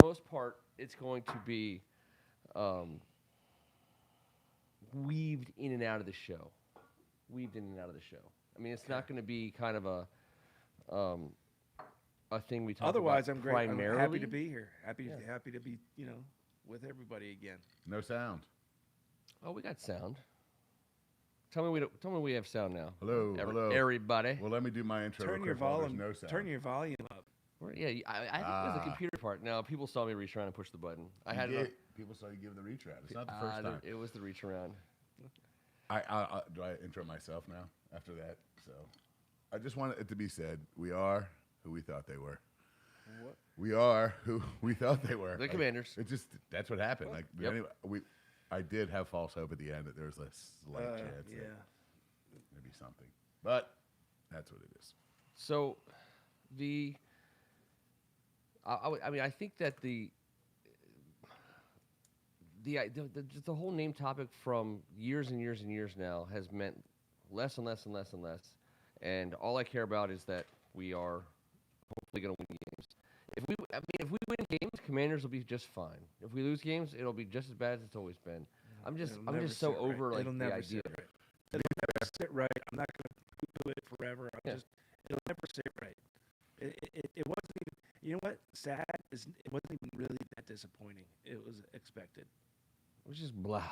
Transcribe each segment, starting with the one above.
most part, it's going to be weaved in and out of the show. Weaved in and out of the show. I mean, it's not going to be kind of a thing we talk Otherwise, about I'm great. primarily. I'm happy to be here. Happy to be, with everybody again. No sound. Oh, we got sound. Tell me we have sound now. Hello, hello. Everybody. Well, let me do my intro. Turn real your quick while there's volume. No sound. Turn your volume up. Yeah, I think it was the computer part. No, people saw me reach around and push the button. People saw you give the reach around. It's not the first time. It was the reach around. Do I intro myself now after that? So I just want it to be said, we are who we thought they were. What? We are who we thought they were. The Commanders. That's what happened. Yep. Anyway, I did have false hope at the end that there was a slight chance that maybe something. But that's what it is. So I think that the whole name topic from years and years and years now has meant less and less and less and less. And all I care about is that we are hopefully going to win games. If we win games, Commanders will be just fine. If we lose games, it'll be just as bad as it's always been. I'm just so over it'll the never idea. Sit right. It'll never sit right. I'm not going to do it forever. It'll never sit right. It wasn't even. You know what? Sad is it wasn't even really that disappointing. It was expected. It was just blah.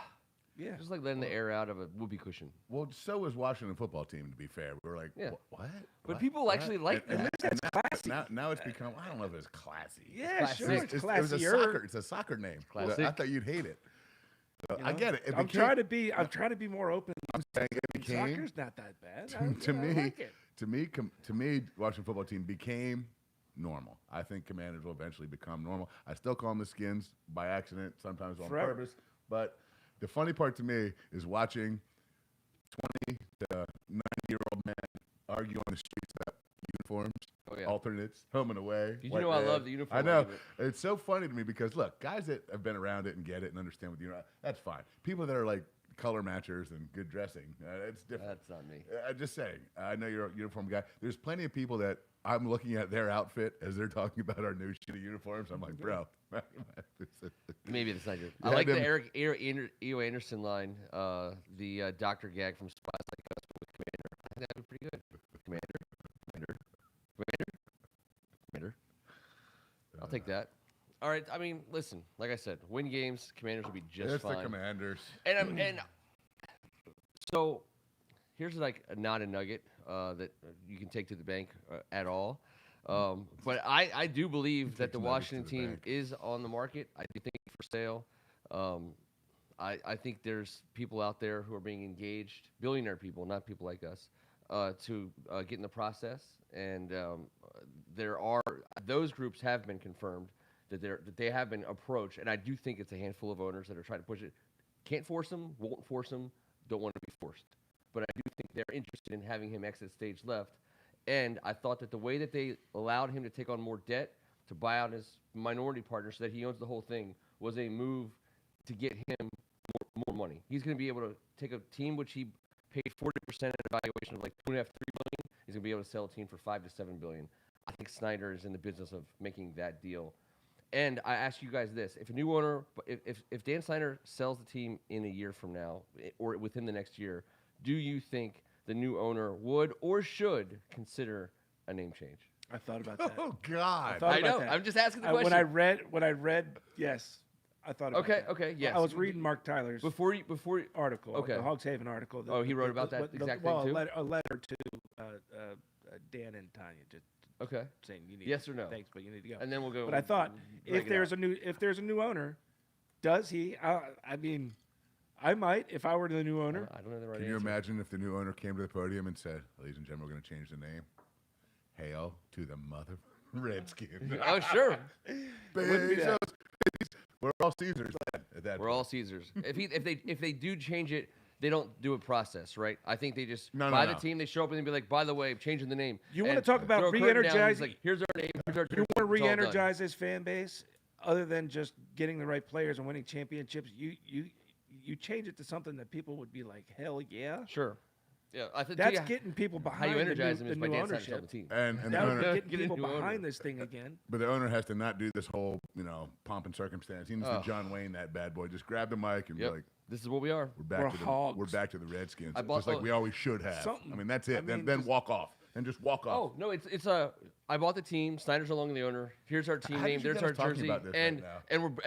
Yeah. Just like letting the air out of a whoopee cushion. Well, so was Washington football team, to be fair. We were like, what? But people actually like that. That's classy. Now it's become, I don't know if it's classy. Yeah, sure. It's classier. It's a soccer name. Classic. I thought you'd hate it. So I get it. I'm trying to be more open. I'm saying it became. Soccer's not that bad. To me, I like it. to me, Washington football team became normal. I think Commanders will eventually become normal. I still call them the Skins by accident, sometimes on purpose. But the funny part to me is watching 20 to 90-year-old men argue on the streets about uniforms, alternates, home and away. Did you know I love the uniform? I know. Argument. It's so funny to me because, look, guys that have been around it and get it and understand what that's fine. People that are like color matchers and good dressing, it's different. That's not me. I'm just saying. I know you're a uniform guy. There's plenty of people that I'm looking at their outfit as they're talking about our new shitty uniforms. I'm like, bro. Maybe it's not your. I like the Eric E.O. Anderson line, the Dr. Gag from Spies Like Us with Commander. I think that'd be pretty good. Commander. I'll take that. All right. I mean, listen. Like I said, win games. Commanders will be just fine. It's the Commanders. And so here's like not a nugget that you can take to the bank at all. But I do believe that the Washington team is on the market. I do think it's for sale. I think there's people out there who are being engaged, billionaire people, not people like us, to get in the process. And those groups have been confirmed that they have been approached. And I do think it's a handful of owners that are trying to push it. Can't force them, won't force them, don't want to be forced. But I do think they're interested in having him exit stage left. And I thought that the way that they allowed him to take on more debt, to buy out his minority partner so that he owns the whole thing, was a move to get him more money. He's going to be able to take a team which he paid 40% at a valuation of like $2.5–3 billion. He's going to be able to sell a team for $5 to $7 billion. I think Snyder is in the business of making that deal. And I ask you guys this: if a new owner, if Dan Snyder sells the team in a year from now or within the next year, do you think the new owner would or should consider a name change? I thought about that. Oh God! I know. I'm just asking the question. When I read, yes, I thought about that. Okay, yes. I was reading Mark Tyler's article, the Hogs Haven article. He wrote about that exact thing too? A letter to Dan and Tanya, just saying you need yes or no. Thanks, but you need to go. And then we'll go. But I thought if there's a new owner, does he? I mean, I might if I were the new owner. I don't know the right Can you imagine if the new owner came to the podium and said, "Ladies and gentlemen, we're going to change the name. Hail to the mother Redskins." Oh, sure. We're all Caesars at that. We're all Caesars. If they do change it, they don't do a process, right? I think they just buy the team. They show up and they be like, by the way, changing the name. You want to talk about re-energizing? Like, here's our name. Here's our you want to re-energize this fan base, other than just getting the right players and winning championships. You change it to something that people would be like, hell yeah. Sure. Yeah, I think That's getting people how behind you energize the them is new by dancing ownership. the team. And the That would owner, be getting Get a people new owner. behind this thing again. but the owner has to not do this whole, pomp and circumstance. He needs to John Wayne that bad boy. Just grab the mic and be Yep. like, This is what we are. We're hogs. we're back to the Redskins, I bought- just like we always should have. Something. I mean, that's it. I mean, then just- walk off. And just walk off. Oh no, it's a. I bought the team. Snyder's no longer the owner. Here's our team How did name. you There's get our us talking jersey, about this and right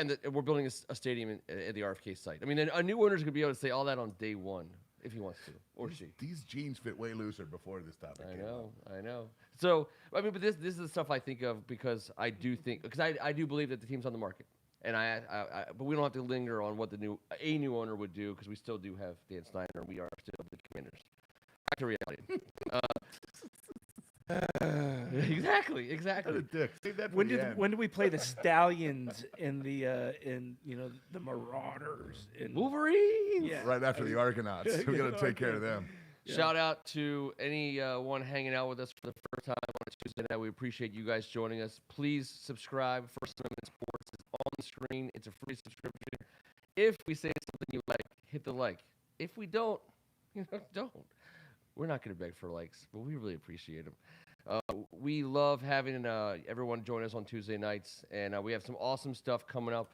now? and we're building a stadium at the RFK site. I mean, a new owner's gonna be able to say all that on day one if he wants to, or she. These jeans fit way looser before this topic I came up. know, I know. So I mean, but this is the stuff I think of because I do think because I do believe that the team's on the market, and but we don't have to linger on what a new owner would do because we still do have Dan Snyder and we are still the Commanders. Back to reality. Exactly. What a dick. Save that for When the did end. when do we play the Stallions in the the Marauders in Wolverine. Yeah. Right after the Argonauts. We got to take care of them. Shout out to anyone hanging out with us for the first time on a Tuesday night. We appreciate you guys joining us. Please subscribe. First Amendment Sports is on the screen. It's a free subscription. If we say something you like, hit the like. If we don't, don't. We're not going to beg for likes, but we really appreciate them. We love having everyone join us on Tuesday nights, and we have some awesome stuff coming up.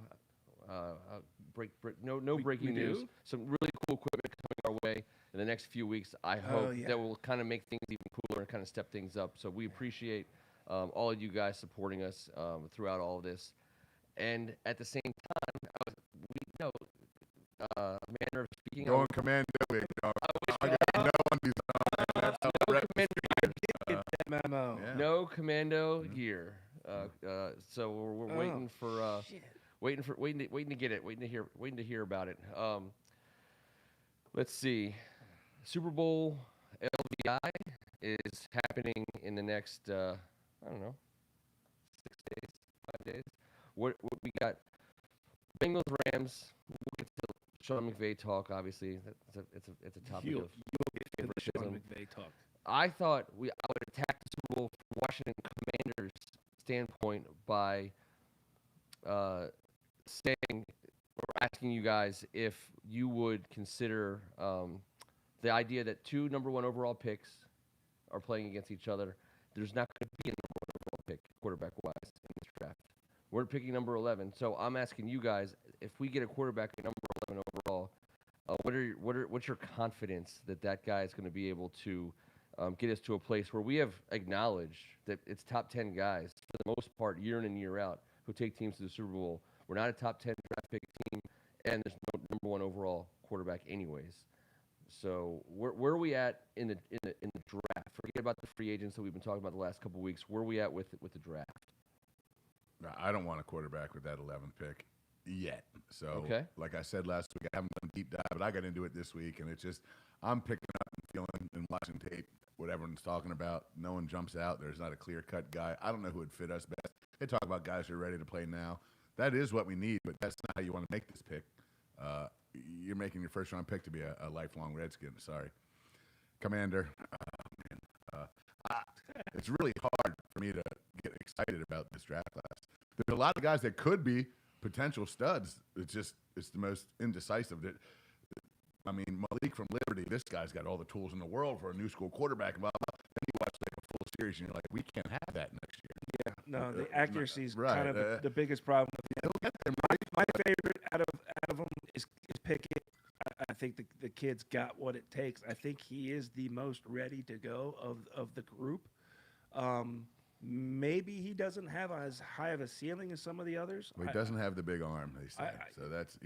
No breaking news. do? Some really cool equipment coming our way in the next few weeks. I hope yeah. that will kind of make things even cooler and kind of step things up. So we appreciate all of you guys supporting us throughout all of this. And at the same time, manner of speaking. Going commando, big dog. I got no undies on. That's how No rep- commando gear. Get that memo. Yeah. No commando gear. So we're waiting for Shit. waiting to get it. Waiting to hear about it. Let's see. Super Bowl LVI is happening in the next I don't know, 6 days, 5 days. What we got? Bengals Rams. We'll get to Sean McVay talk. Obviously, it's a topic You'll of get to the Sean favoritism. McVay talk. I thought I would attack the Super Bowl from Washington Commanders' standpoint by saying or asking you guys if you would consider the idea that 2 number 1 overall picks are playing against each other. There's not going to be a number 1 overall pick quarterback-wise in this draft. We're picking number 11, so I'm asking you guys if we get a quarterback at number 11 overall. What's your confidence that guy is going to be able to get us to a place where we have acknowledged that it's top 10 guys for the most part, year in and year out, who take teams to the Super Bowl. We're not a top 10 draft pick team, and there's no number 1 overall quarterback anyways. So where are we at in the draft? Forget about the free agents that we've been talking about the last couple of weeks. Where are we at with the draft? No, I don't want a quarterback with that 11th pick yet. So, like I said last week, I haven't done a deep dive, but I got into it this week, and it's just I'm picking up and feeling and watching tape, what everyone's talking about. No one jumps out. There's not a clear-cut guy. I don't know who would fit us best. They talk about guys who are ready to play now. That is what we need, but that's not how you want to make this pick. You're making your first-round pick to be a lifelong Redskin. Sorry. Commander. It's really hard for me to get excited about this draft class. There's a lot of guys that could be potential studs. It's the most indecisive. I mean, Malik from Liberty, this guy's got all the tools in the world for a new school quarterback. And blah, blah, blah. Then you watch like a full series, and you're like, we can't have that next year. Yeah, no, the accuracy is right, kind of the biggest problem. He'll get there. My favorite out of them is Pickett. I think the kid's got what it takes. I think he is the most ready to go of the group. Maybe he doesn't have as high of a ceiling as some of the others. Well, he doesn't have the big arm, they say. So that's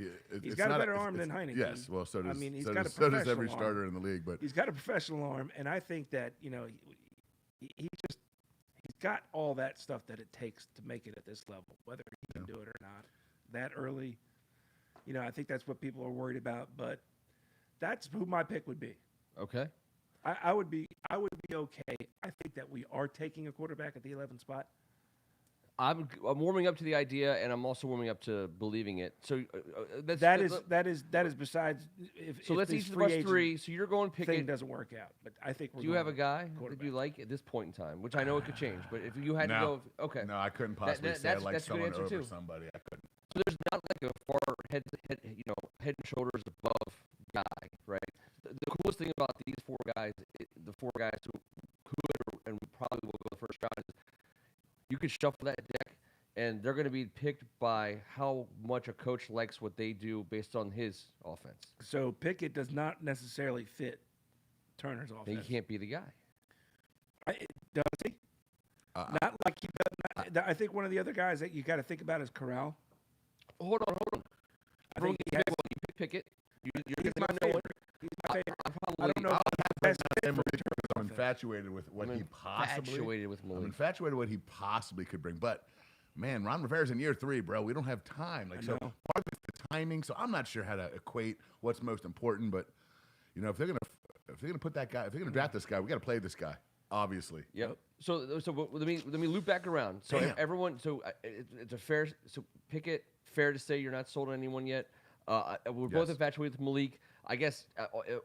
he's got a better arm than Heineken. Yes, well, so does, I mean, he's so got does, a so does professional every arm. starter in the league. But He's got a professional arm, and I think that he's got all that stuff that it takes to make it at this level, whether he can do it or not. That early, I think that's what people are worried about. But that's who my pick would be. Okay. I would be okay. I think that we are taking a quarterback at the 11th spot. I'm warming up to the idea, and I'm also warming up to believing it. So that is besides. So let's this each of free us agent 3. So you're going thing Pickett. doesn't work out, but I think we're Do you have a going guy that quarterback. you like at this point in time? Which I know it could change, but if you had to No. go, okay. no, I couldn't possibly say I like that's a good someone answer, over too. somebody. I couldn't. So there's not like a far head and shoulders above guy, right? The coolest thing about these four guys, the four guys who could and probably will go the first round, is you could shuffle that deck, and they're going to be picked by how much a coach likes what they do based on his offense. So Pickett does not necessarily fit Turner's offense. He can't be the guy. Does he? Not like he does. I think one of the other guys that you got to think about is Corral. Hold on. I think you pick Pickett. You're he's my favorite. He's my favorite. I don't know. I'm infatuated with what he possibly. I'm infatuated with what he possibly could bring. But man, Ron Rivera's in year 3, bro. We don't have time. Like, so part of it's the timing. So I'm not sure how to equate what's most important. But you know, if they're gonna put that guy, if they're gonna draft this guy, we got to play this guy. Obviously. Yep. So let me loop back around. So everyone. So it's a fair. So Pickett. Fair to say you're not sold on anyone yet. We're both infatuated with Malik. I guess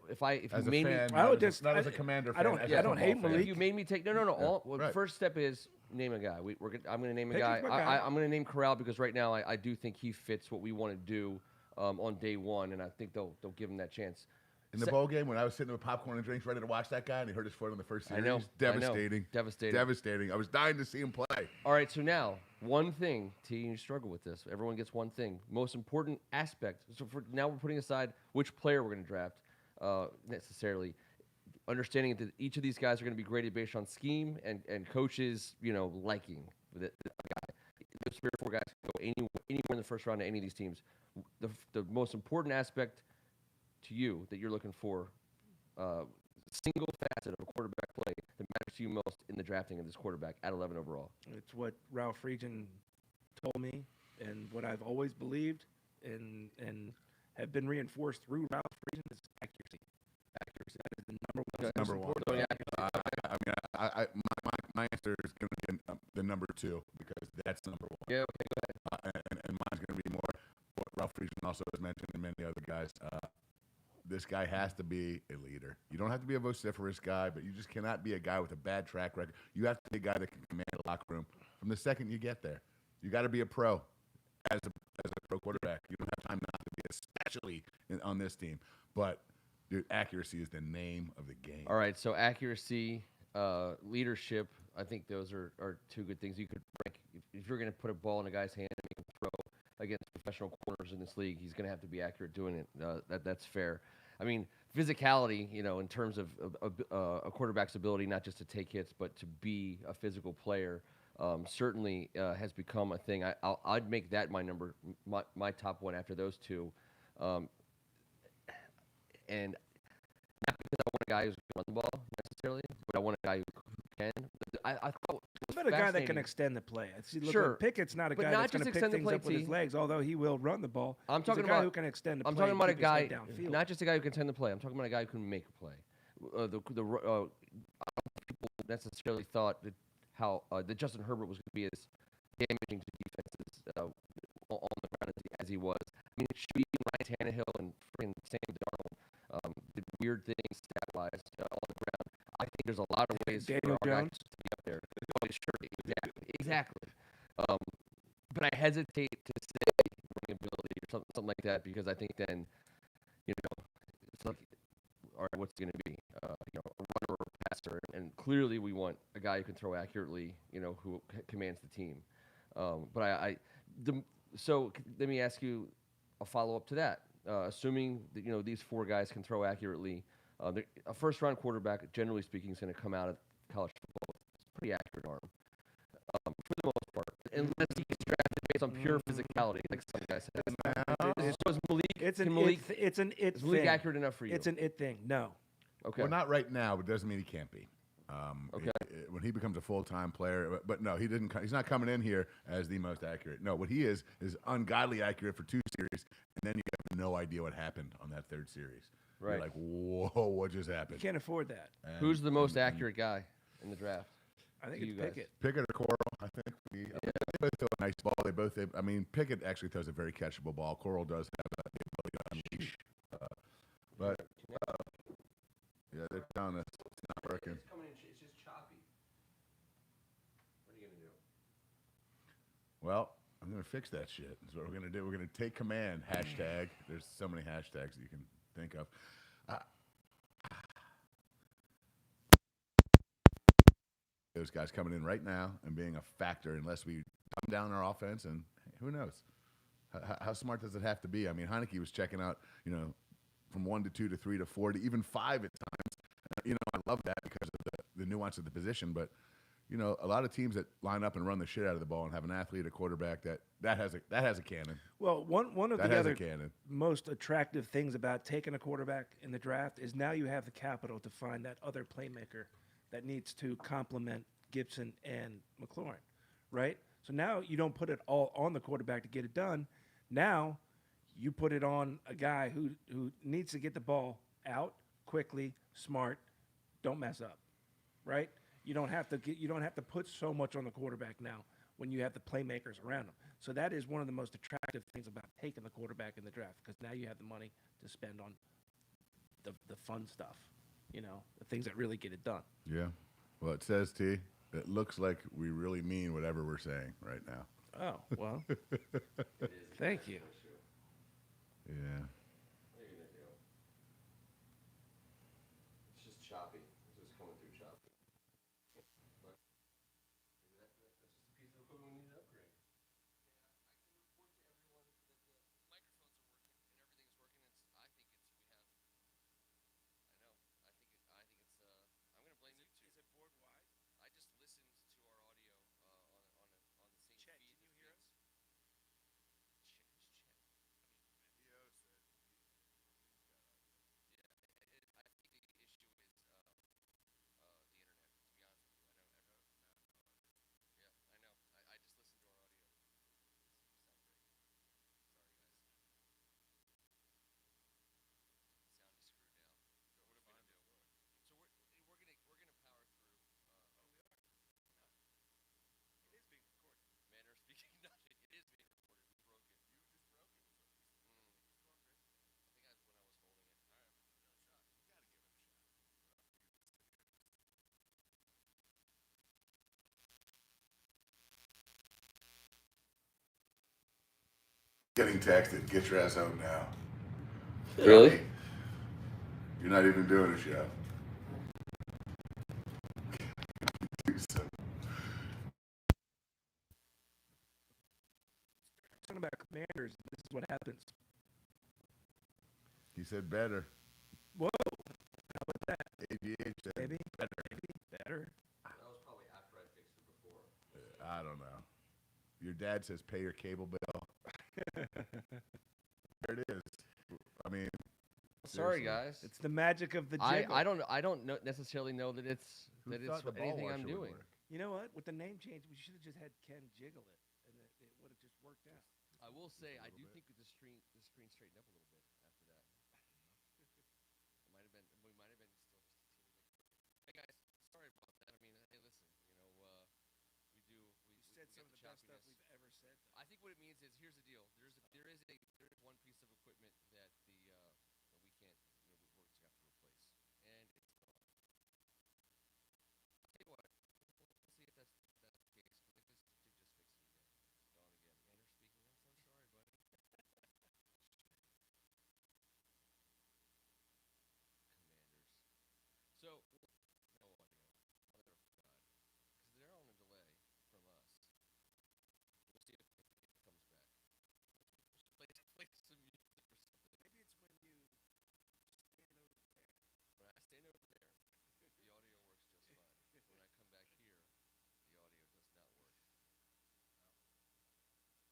if you made me, not as a Commander fan. I don't hate Malik. If you made me take no. Right. First step is name a guy. I'm going to name a guy. I'm going to name Corral because right now I do think he fits what we want to do on day one, and I think they'll give him that chance. In the bowl game, when I was sitting with popcorn and drinks ready to watch that guy, and he hurt his foot on the first series, I know. Devastating. I was dying to see him play. All right, so now, one thing, T, you struggle with this. Everyone gets one thing. Most important aspect. So now we're putting aside which player we're going to draft necessarily. Understanding that each of these guys are going to be graded based on scheme and coaches, liking the guy. Those 3 or 4 guys can go anywhere in the first round of any of these teams. The most important aspect to you that you're looking for, single facet of a quarterback play that matters to you most in the drafting of this quarterback at 11 overall? It's what Ralph Friedgen told me and what I've always believed and have been reinforced through Ralph Friedgen is accuracy. Accuracy. That is the number one. My answer is going to be the number 2 because that's number 1. Yeah, okay, go ahead. And mine's going to be more what Ralph Friedgen also has mentioned and many other guys. This guy has to be a leader. You don't have to be a vociferous guy, but you just cannot be a guy with a bad track record. You have to be a guy that can command the locker room from the second you get there. You got to be a pro as a pro quarterback. You don't have time not to be, especially on this team. But, dude, accuracy is the name of the game. All right, so accuracy, leadership, I think those are 2 good things you could rank. If you're going to put a ball in a guy's hand and make him throw against professional corners in this league, he's going to have to be accurate doing it. That's fair. I mean, physicality, in terms of a quarterback's ability not just to take hits but to be a physical player, certainly has become a thing. I'd make that my top one after those 2, and not because I want a guy who's going to run the ball necessarily, but I want a guy who can. I thought a guy that can extend the play. Sure. Pickett's not a guy that's going to pick things up with his legs, although he will run the ball. I'm talking about a guy about who can extend the play. I'm talking about a guy, not just a guy who can extend the play. I'm talking about a guy who can make a play. I don't think people necessarily thought that Justin Herbert was going to be as damaging to defenses on the ground as he was. I mean, it should be Ryan Tannehill and freaking Sam Darnold did weird things stat-wise on the ground. I think there's a lot of ways Daniel for our Jones guys to be up there. Sure, exactly. But I hesitate to say running ability or something like that because I think then, it's like, all right, what's it going to be? A runner or a passer, and clearly we want a guy who can throw accurately, who commands the team. So let me ask you a follow-up to that. Assuming that these 4 guys can throw accurately, a first-round quarterback, generally speaking, is going to come out of college football with a pretty accurate arm, for the most part, unless he gets drafted based on pure physicality, like some guys say. So is Malik? It's an it is Malik accurate enough for you? It's an it thing. No. Okay. Well, not right now, but doesn't mean he can't be. Okay. When he becomes a full-time player, but no, he didn't. He's not coming in here as the most accurate. No, what he is ungodly accurate for 2 series, and then you have no idea what happened on that 3rd series. Right. You're like, whoa, what just happened? You can't afford that. Who's the most accurate guy in the draft? I think it's Pickett. Pickett or Coral, I think. They both throw a nice ball. Pickett actually throws a very catchable ball. Coral does have the ability to unleash. Yeah, they're telling us it's not working. It's coming in, it's just choppy. What are you going to do? Well, I'm going to fix that shit. That's what we're going to do. We're going to take command, hashtag. There's so many hashtags that you can think of. those guys coming in right now and being a factor unless we dumb down our offense. And who knows? How smart does it have to be? I mean, Heineke was checking out, from 1 to 2 to 3 to 4 to even 5 at times. I love that because of the nuance of the position. But, a lot of teams that line up and run the shit out of the ball and have an athlete, a quarterback that has a cannon. Well, one of That the has a other cannon. most attractive things about taking a quarterback in the draft is now you have the capital to find that other playmaker that needs to complement Gibson and McLaurin, right? So now you don't put it all on the quarterback to get it done. Now you put it on a guy who needs to get the ball out quickly, smart, don't mess up, right? You don't have to put so much on the quarterback now when you have the playmakers around him. So that is one of the most attractive things about taking the quarterback in the draft, because now you have the money to spend on the fun stuff, the things that really get it done. Yeah. Well, it says, T, it looks like we really mean whatever we're saying right now. Oh, well, thank you. Yeah. What are you gonna do? It's just choppy. It's just coming through choppy. But that's just a piece of equipment we need to upgrade. Getting texted, get your ass home now. Really? You're not even doing a show. Talking about Commanders, this is what happens. He said better. Whoa, how about that? AGH said Maybe better. better. That was probably after I fixed it before. I don't know. Your dad says pay your cable bill. There it is. I mean, Sorry, seriously. guys. It's the magic of the jiggle. I don't necessarily know that it's Who thought the ball anything washer I'm would doing. work? You know what? With the name change, we should have just had Ken jiggle it, and it would have just worked out. I will say I do think the screen straightened up a little bit after that. We might have been still just a teeny bit. Hey guys, sorry about that. I mean, hey, listen, we said some get of the the best stuff choppiness. we've ever said. I think what it means is here's the deal. There is one piece of equipment that we can't we're just gonna have to replace, and it's gone. I'll tell you what, we'll see if that's the case. But they just fixed it again. It's gone again. Manner speaking. I'm so sorry, buddy. Commanders. So no audio. Oh, I forgot because they're on a delay from us. We'll see if it comes back. Play some music or something. Maybe it's when you stand over there. When I stand over there, the audio works just fine. When I come back here, the audio does not work.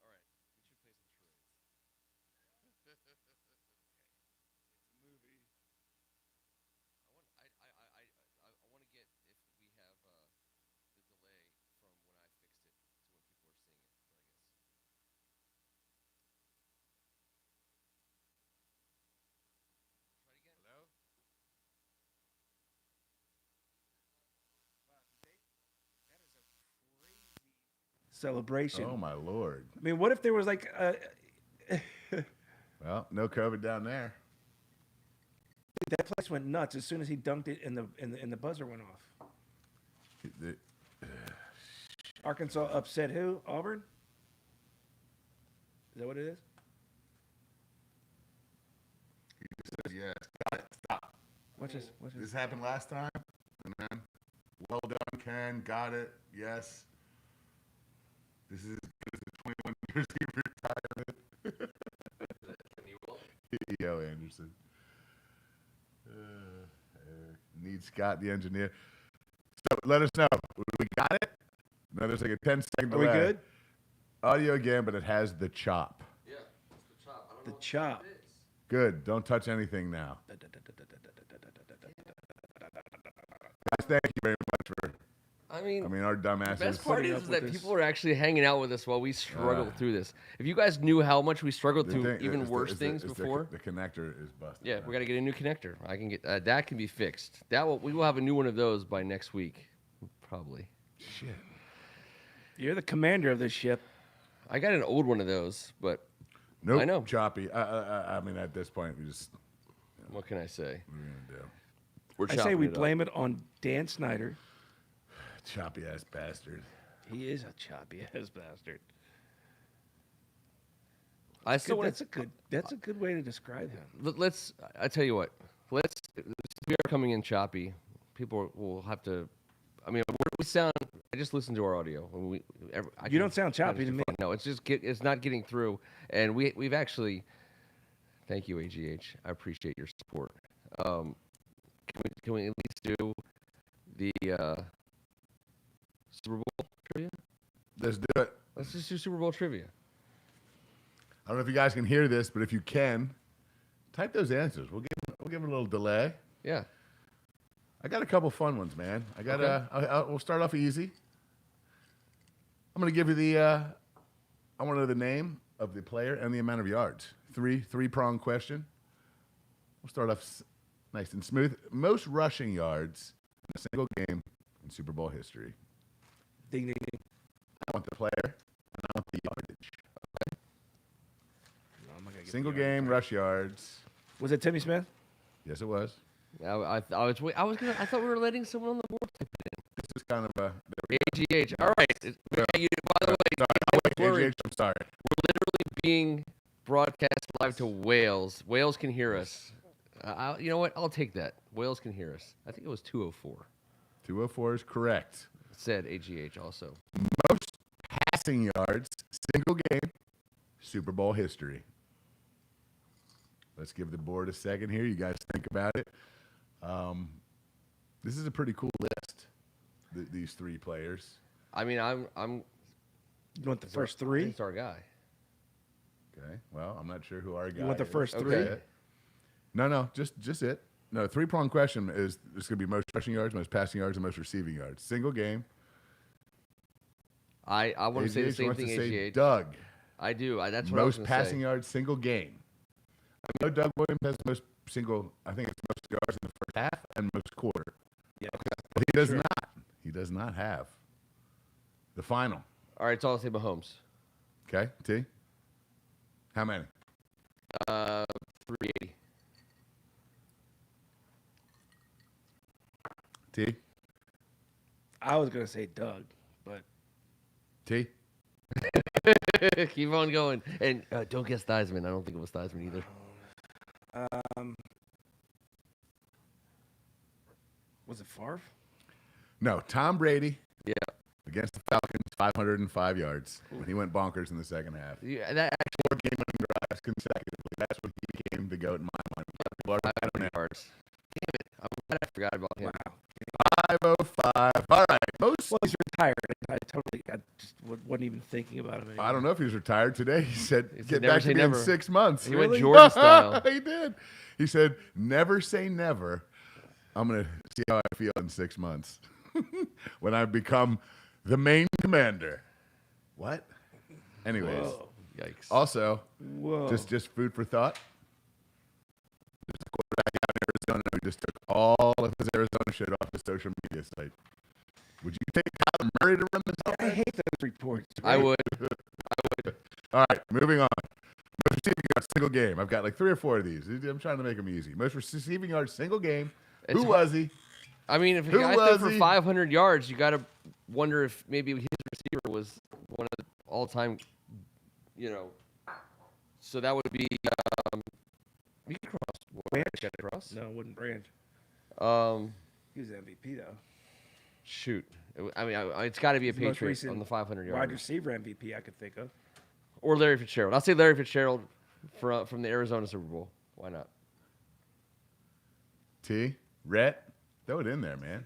All right, we should play some charades. It's a movie. I want to get if we have the delay from when I fixed it to when people are seeing it. Try it again. Hello? Wow, that is a crazy celebration. Oh my Lord. I mean, what if there was like Well, no COVID down there. that place went nuts as soon as he dunked it and the buzzer went off. The- Arkansas upset who? Auburn? Is that what it is? Yes. Got it. Stop. What's this? This happened last time. And then, well done, Ken. again. Got it. Yes. This is as good as the 21 receiver retirement. E.O. Anderson. Need Scott, the engineer. So let us know. We got it? No, there's like a 10-second delay. Are we good? Audio again, but it has the chop. Yeah, it's the chop. I don't The know chop. what it is. Good. Don't touch anything now. Guys, thank you very much for. I mean, our dumbasses. the best part putting is up with that this. people are actually hanging out with us while we struggle through this. If you guys knew how much we struggled The through thing- even it's the- worse it's the- things it's the- before, The connector is busted. yeah, man. we got to get a new connector. I can get that can be fixed. We will have a new one of those by next week, probably. Shit. You're the commander of this ship. I got an old one of those, but Nope. I know. Choppy. I mean, at this point, we just. what can I say? What are we gonna do? We're I say chopping we it up. blame it on Dan Snyder. Choppy ass bastard. He is a choppy ass bastard. I still want That's a good way to describe him. let's. I tell you what. We are coming in choppy. People will have to. I mean, we sound. I just listened to our audio. And You don't sound choppy to me. No, it's just it's not getting through. And we've actually. Thank you, AGH. I appreciate your support. Can we at least do the Super Bowl trivia? Let's do it. Let's just do Super Bowl trivia. I don't know if you guys can hear this, but if you can, type those answers. We'll give it a little delay. Yeah. I got a couple fun ones, man. I got we'll start off easy. I'm gonna give you the. I want to know the name of the player and the amount of yards. Three-prong question. We'll start off nice and smooth. Most rushing yards in a single game in Super Bowl history. Ding, ding, ding. I want the player and I want the yardage. No, I'm not gonna get Single the yardage game right. rush yards. Was it Timmy Smith? Yes, it was. I thought we were letting someone on the board type it This is kind of a. in. AGH. All right. By the way, Sorry, AGH, I'm sorry. we're literally being broadcast live to Wales. Wales can hear us. You know what? I'll take that. Wales can hear us. I think it was 204. 204 is correct. Said AGH also. Most passing yards, single game, Super Bowl history. Let's give the board a second here. You guys think about it. This is a pretty cool list. These three players. I mean, I'm. You want the It's our- first three? It's our guy. Okay. Well, I'm not sure who our guy You want the is. first Okay. three? No, just it. No, three-prong question is it's going to be most rushing yards, most passing yards, and most receiving yards. Single game. I want to say the AGH same wants thing. to say AGH. Doug. I do. That's what I was Most gonna passing say. yards, single game. I know Doug Williams has the most single. I think it's most yards in the first half and most quarter. Yeah. But he does Sure. not. He does not have the final. All right, so I'll say Mahomes. Okay, T. How many? 380. T. I was gonna say Doug, but T. Keep on going, and don't guess Theismann. I don't think it was Theismann either. was it Favre? No, Tom Brady Yeah, against the Falcons, 505 yards. When he went bonkers in the second half. yeah, that actually 4 game-winning drives consecutively. That's when he became the GOAT in my mind. People are like, I don't know. yards. Damn it! I'm glad I forgot about him. Wow. 505. All right, most. Well, he's retired. I just wasn't even thinking about him anymore. I don't know if he's retired today. He said, He said, get "Never back say to me in never." 6 months. He went Really? Jordan style. He did. He said, never say never. I'm going to see how I feel in 6 months when I become the main commander. What? Anyways. Whoa. Yikes! Also, Whoa. just food for thought. There's a quarterback out in Arizona who just took all of his Arizona shit off his social media site. Would you take Kyler Murray to run this I offense? hate those reports. I would. All right, moving on. Most receiving yards, single game. I've got like 3 or 4 of these. I'm trying to make them easy. Most receiving yards, single game. It's Who hard- was he? I mean, if a Who guy was threw for he? 500 yards, you got to wonder if maybe his receiver was one of the all-time, So that would be. You can cross. Branch? Got to cross. No, it wasn't Branch. Um, He was MVP though. Shoot. I mean, it's got to be a His most Patriot recent on the 500-yard. wide receiver MVP I could think of. Or Larry Fitzgerald. I'll say Larry Fitzgerald from the Arizona Super Bowl. Why not? T. Rhett, throw it in there, man.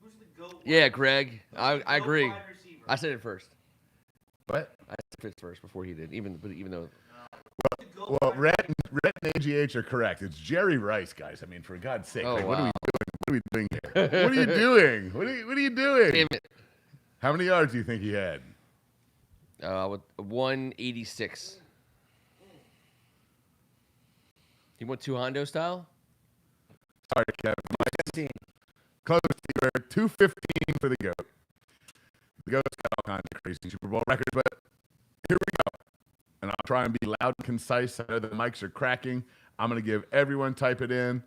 Who's the GOAT? Yeah, Greg. I GOAT agree. wide receiver? I said it first. What? I said Fitz first before he did. Even though The GOAT Well, wide Rhett and AGH are correct. It's Jerry Rice, guys. I mean, for God's sake, Oh, like, wow. what are we doing here? What are you doing? What are you doing? damn it. How many yards do you think he had? With 186. He went two Hondo style. Sorry, Kevin. Mike, close. You were 215 for the GOAT. The GOAT's got all kinds of crazy Super Bowl records, but here we go. And I'll try and be loud and concise. I know the mics are cracking. I'm going to give everyone type it in.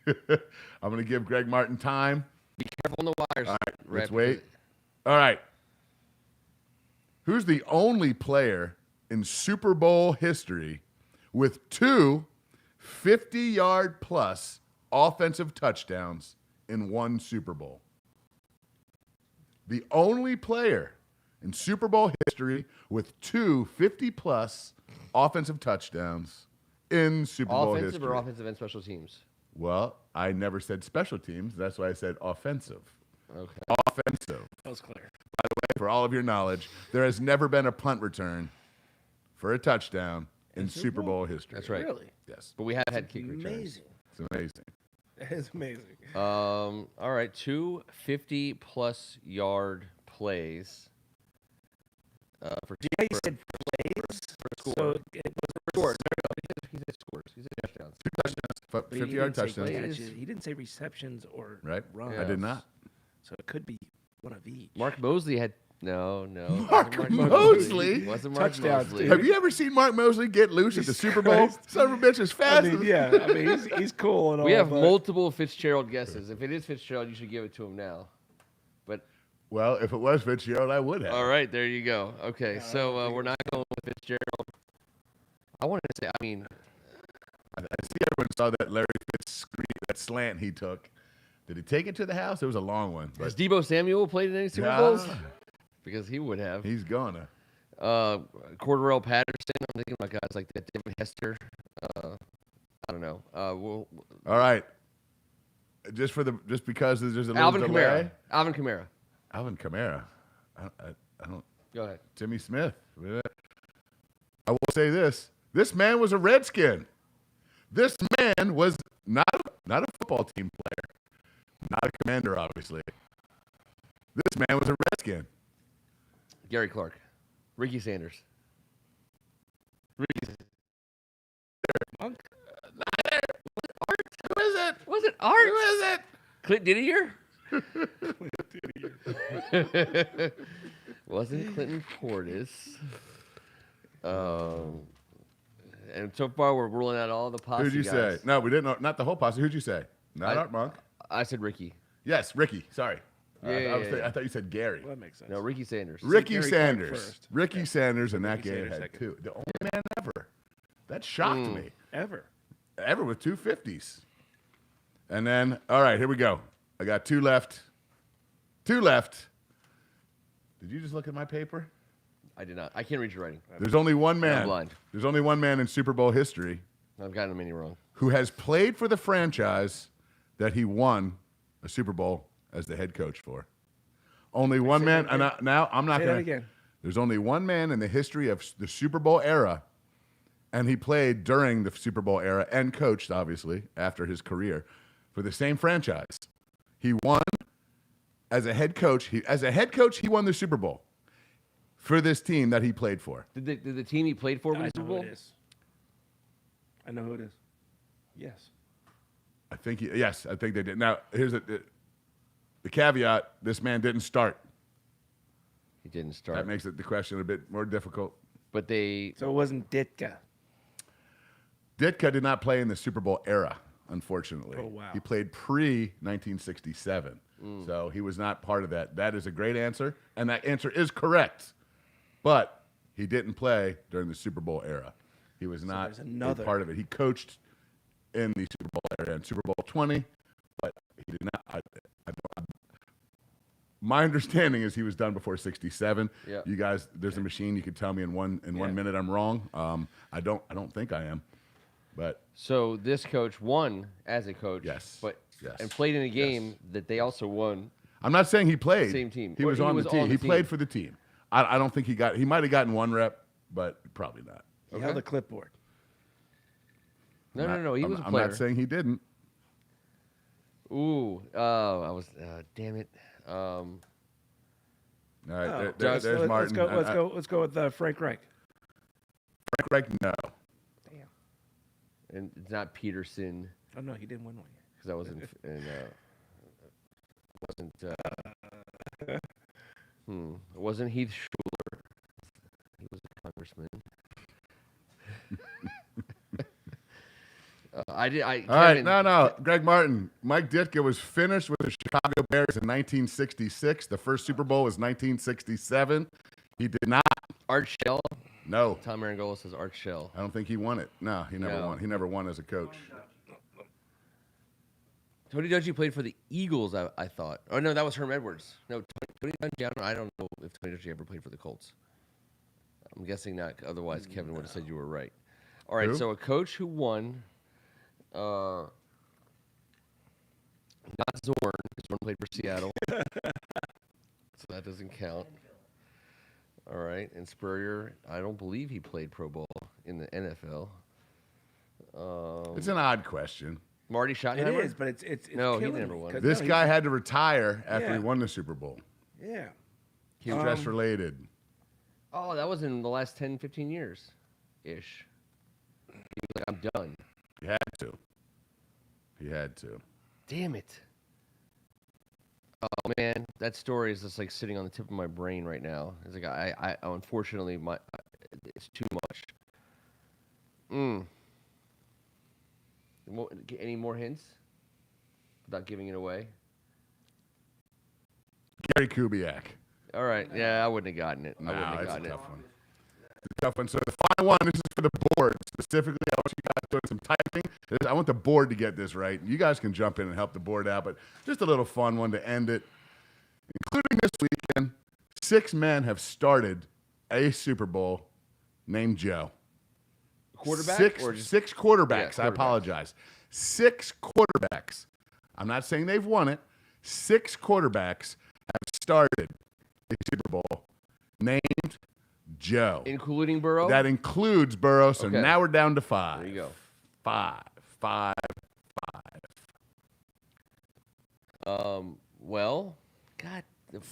I'm going to give Greg Martin time. Be careful on the wires. All right, let's Rhett, wait. All right. Who's the only player in Super Bowl history with two 50-yard plus offensive touchdowns in one Super Bowl? The only player in Super Bowl history with two 50-plus offensive touchdowns in Super Bowl Offensive history. or offensive and special teams? Well, I never said special teams. That's why I said offensive. Okay. Offensive. That was clear. By the way, for all of your knowledge, there has never been a punt return for a touchdown in Super Bowl history. That's right. Really? Yes. But we have had kick returns. Amazing. It's amazing. That is amazing. All right, two 50-plus yard plays. For Yeah, you said plays. score. So it was scores. He said scores. He said touchdowns. Two touchdowns, but he 50-yard didn't say touchdowns. catches. He didn't say receptions or Right? runs. I did not. So it could be one of each. Mark Mosley had no. Mark Wasn't Mosley? Wasn't Mark Touchdowns, Mosley. dude. Have you ever seen Mark Mosley get loose at the Super Bowl? Christ. Son of a bitch is I fast. mean, yeah. I mean, he's cool and all. We have but multiple Fitzgerald guesses. If it is Fitzgerald, you should give it to him now. But Well, if it was Fitzgerald, I would have. all right, there you go. Okay, so we're not going with Fitzgerald. I wanted to say, I mean, I see everyone saw that Larry Fitz screen, that slant he took. Did he take it to the house? It was a long one. has But Debo Samuel played in any Super Yeah. Bowls? Because he would have. he's gonna. Cordarrelle Patterson. I'm thinking about guys like that. David Hester. I don't know. All right. Just because there's a little Alvin delay. Kamara. Alvin Kamara. Alvin Kamara. I don't. Go ahead. Timmy Smith. I will say this. This man was a Redskin. This man was not a football team player. Not a commander, obviously. This man was a Redskin. Gary Clark. Ricky Sanders. Ricky. Monk. Who is it? Was it Art? Who is it? Clint Didier? Wasn't Clinton Portis. And so far, we're ruling out all the posse Who'd you guys. say? No, we didn't know. Not the whole posse. Who'd you say? Not I- Art Monk. I said Ricky. Yes, Ricky. Sorry. Yeah. I thought you said Gary. Well, that makes sense. No, Ricky Sanders. Ricky Gary Clark Sanders. first. Ricky Sanders in that Ricky game Sanders had second. two. The only man ever. That shocked me. Ever. Ever with two 50s. And then, all right, here we go. I got two left. Two left. Did you just look at my paper? I did not. I can't read your writing. There's only one man. I'm blind. There's only one man in Super Bowl history I've gotten many wrong. who has played for the franchise that he won a Super Bowl as the head coach for. Only one say man. that And again. now I'm not Say going that again. There's only one man in the history of the Super Bowl era, and he played during the Super Bowl era and coached, obviously, after his career for the same franchise. He won as a head coach. He won the Super Bowl for this team that he played for. Did the team he played for win I the Super know who Bowl? it is. I know who it is. Yes. I think they did. Now, here's the caveat. This man didn't start. He didn't start. That makes the question a bit more difficult. But they. So it wasn't Ditka. Ditka did not play in the Super Bowl era, unfortunately. Oh, wow. He played pre-1967, so he was not part of that. That is a great answer, and that answer is correct. But he didn't play during the Super Bowl era. He was not there's another. a part of it. He coached in the Super Bowl era in Super Bowl 20, but he did not. my understanding is he was done before 67. Yeah. You guys, there's a machine you could tell me in one minute I'm wrong. I don't think I am, but So this coach won as a coach. Yes. But Yes. and played in a game that they also won. I'm not saying he played. Same team. He Or was he on was the team. on the He team. played for the team. I don't think he might have gotten one rep, but probably not. He held a clipboard. No. He was a I'm player. not saying he didn't. Ooh. I was. Damn it. All right, Oh, there's let's Martin. Let's go with Frank Reich. Frank Reich, no. Damn. And it's not Peterson Oh no, he didn't win one yet. because I wasn't. It wasn't Heath Schuler. He was a congressman. All right, no. Greg Martin. Mike Ditka was finished with the Chicago Bears in 1966. The first Super Bowl was 1967. He did not. Art Shell. No. Tom Arangola says Art Shell. I don't think he won it. No, he never No. won. He never won as a coach. Tony Dungy played for the Eagles, I thought. Oh, no, that was Herm Edwards. No, Tony Dungy, I don't know if Tony Dungy ever played for the Colts. I'm guessing not. Otherwise, Kevin would have said you were right. All right, Who? so a coach who won, not Zorn, because Zorn played for Seattle. So that doesn't count. All right, and Spurrier, I don't believe he played Pro Bowl in the NFL. It's an odd question. Marty It Schottenheimer? is, but it's No, he killing never me, won. 'cause This no, guy had to retire after he Yeah. won the Super Bowl. Yeah. Stress related. Oh, that was in the last 10, 15 years-ish. He was like, I'm done. He had to. He had to. Damn it. Oh, man. That story is just like sitting on the tip of my brain right now. It's like, I unfortunately, it's too much. Any more hints? Without giving it away? Gary Kubiak. All right. Yeah, I wouldn't have gotten it. I No, wouldn't have it's a gotten it. tough one. It's a tough one. So the final one, this is for the board. Specifically, I want you guys doing some typing. I want the board to get this right. You guys can jump in and help the board out, but just a little fun one to end it. Including this weekend, 6 men have started a Super Bowl named Joe. Quarterback? Six quarterbacks. Yeah, I quarterbacks. apologize. 6 quarterbacks. I'm not saying they've won it. 6 quarterbacks have started a Super Bowl named Joe. Including Burrow? That includes Burrow. So Okay. now we're down to 5. There you go. 5. Well, God.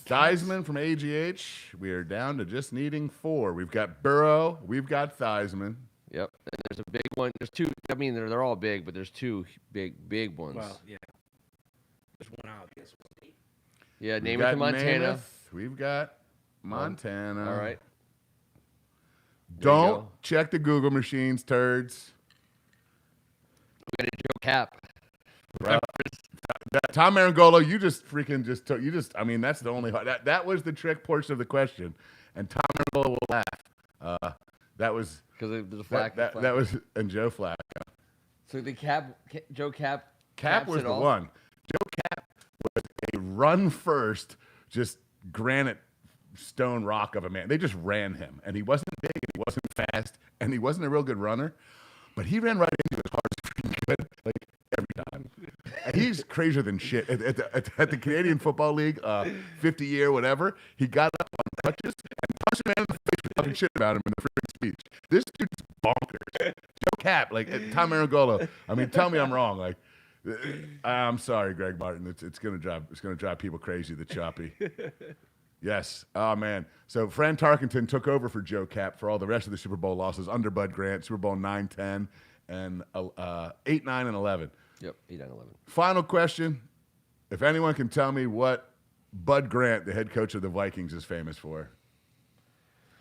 Theismann from AGH. We are down to just needing 4. We've got Burrow. We've got Theismann. Yep. And there's a big one. There's 2. I mean, they're all big, but there's 2 big ones. Well, yeah. There's one obvious one. Yeah, We've name it got to Montana. Namath. We've got Montana. All right. There you Don't go. check the Google machines, turds. We got a Joe Cap. Well, Tom Arangola, you just freaking just took. You just. I mean, that's the only. That was the trick portion of the question, and Tom Arangola will laugh. That was Because there's a flag. that was and Joe Flacco. So the Joe Cap. Cap caps was it the all? one. Joe Cap was a run first, just granite stone rock of a man. They just ran him, and he wasn't big, and he wasn't fast, and he wasn't a real good runner, but he ran right into it as hard as he could, like every time. And he's crazier than shit. At the Canadian Football League, 50-year, whatever, he got up on touches and punched a man in the face for talking shit about him in the freaking speech. This dude's bonkers. Joe Cap, like Tom Arangola. I mean, tell me I'm wrong. Like, I'm sorry, Greg Martin. It's gonna drive people crazy. The choppy. Yes. Oh man. So Fran Tarkenton took over for Joe Cap for all the rest of the Super Bowl losses under Bud Grant. Super Bowl 9, 10, and 8, 9, and 11. Yep, 8, 9, 11. Final question: if anyone can tell me what Bud Grant, the head coach of the Vikings, is famous for.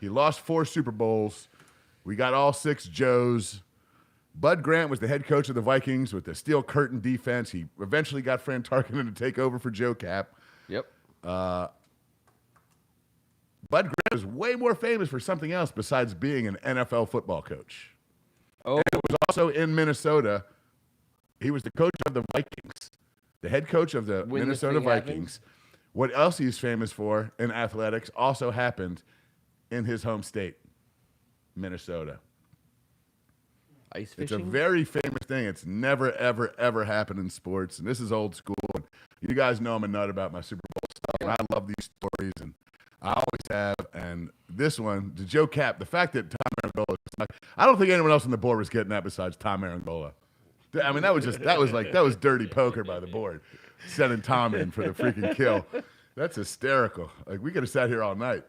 He lost 4 Super Bowls. We got all 6 Joes. Bud Grant was the head coach of the Vikings with the steel curtain defense. He eventually got Fran Tarkenton to take over for Joe Cap. Yep. Bud Grant was way more famous for something else besides being an NFL football coach. Oh, And it was also in Minnesota. He was the coach of the Vikings, the head coach of the When this Minnesota thing happened? Vikings. what else he's famous for in athletics also happened in his home state, Minnesota. Ice fishing. It's a very famous thing. It's never, ever, ever happened in sports. And this is old school. And you guys know I'm a nut about my Super Bowl stuff. And I love these stories. And I always have. And this one, the Joe Cap, the fact that Tom Arangola, I don't think anyone else on the board was getting that besides Tom Arangola. I mean, that was dirty poker by the board, sending Tom in for the freaking kill. That's hysterical. Like, we could have sat here all night.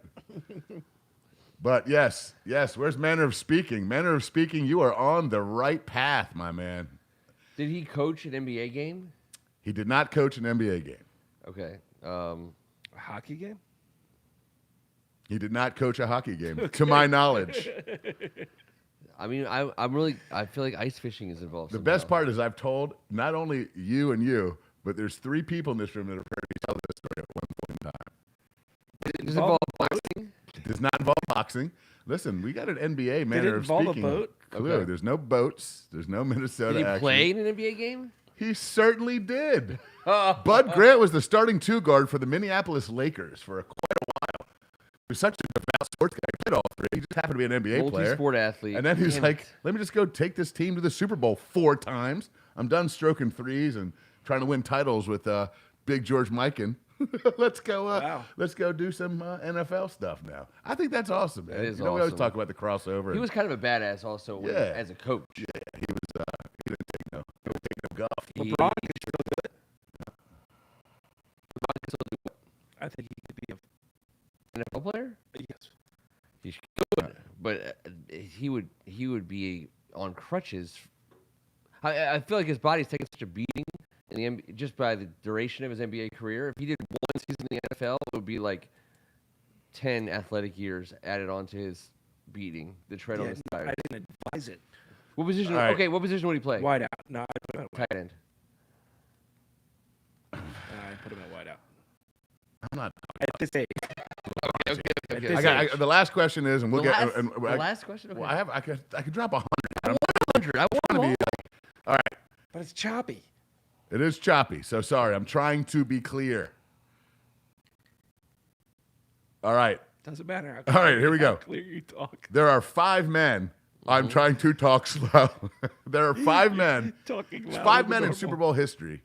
But yes, where's manner of speaking? Manner of speaking, you are on the right path, my man. Did he coach an NBA game? He did not coach an NBA game. Okay. A hockey game? He did not coach a hockey game, to my knowledge. I mean, I feel like ice fishing is involved. The best part is I've told not only you and you, but there's 3 people in this room that have heard me tell this story at one point in time. Does it involve boxing? It does not involve boxing. Listen, we got an NBA manner of involve a speaking. boat? Clearly, Okay. there's no boats. There's no Minnesota Did he action. play in an NBA game? He certainly did. Bud Grant was the starting 2 guard for the Minneapolis Lakers for quite a while. He was such a devout sports guy. He played all 3. He just happened to be an NBA player. Multi-sport athlete. And then he was Damn like, it. let me just go take this team to the Super Bowl 4 times. I'm done stroking threes and trying to win titles with Big George Mikan. Let's go do some NFL stuff now. I think that's awesome, man. That is We always awesome. talk about the crossover. He was kind of a badass also as a coach. he didn't take no golf. LeBron could still do it. I think he could be An NFL player? yes. He should, but he would be on crutches. I feel like his body's taken such a beating in the NBA, just by the duration of his NBA career. If he did one season in the NFL, it would be like 10 athletic years added onto his beating. The tread on his I tires. didn't advise it. What position? All right. Okay, what position would he play? Wide out. No, I put him at wide. Tight end. I put him at wide out. I'm not. At this age. Okay. The last question is, and we'll The get. last question. Okay. Well, I could drop 100. I want 100. I want to them be all. all right. But it's choppy. It is choppy, so sorry. I'm trying to be clear. All right. Doesn't matter. All right, here we go. How clear you talk. There are 5 men. I'm trying to talk slow. There are 5 men. Talking There's louder 5 than men in normal. Super Bowl history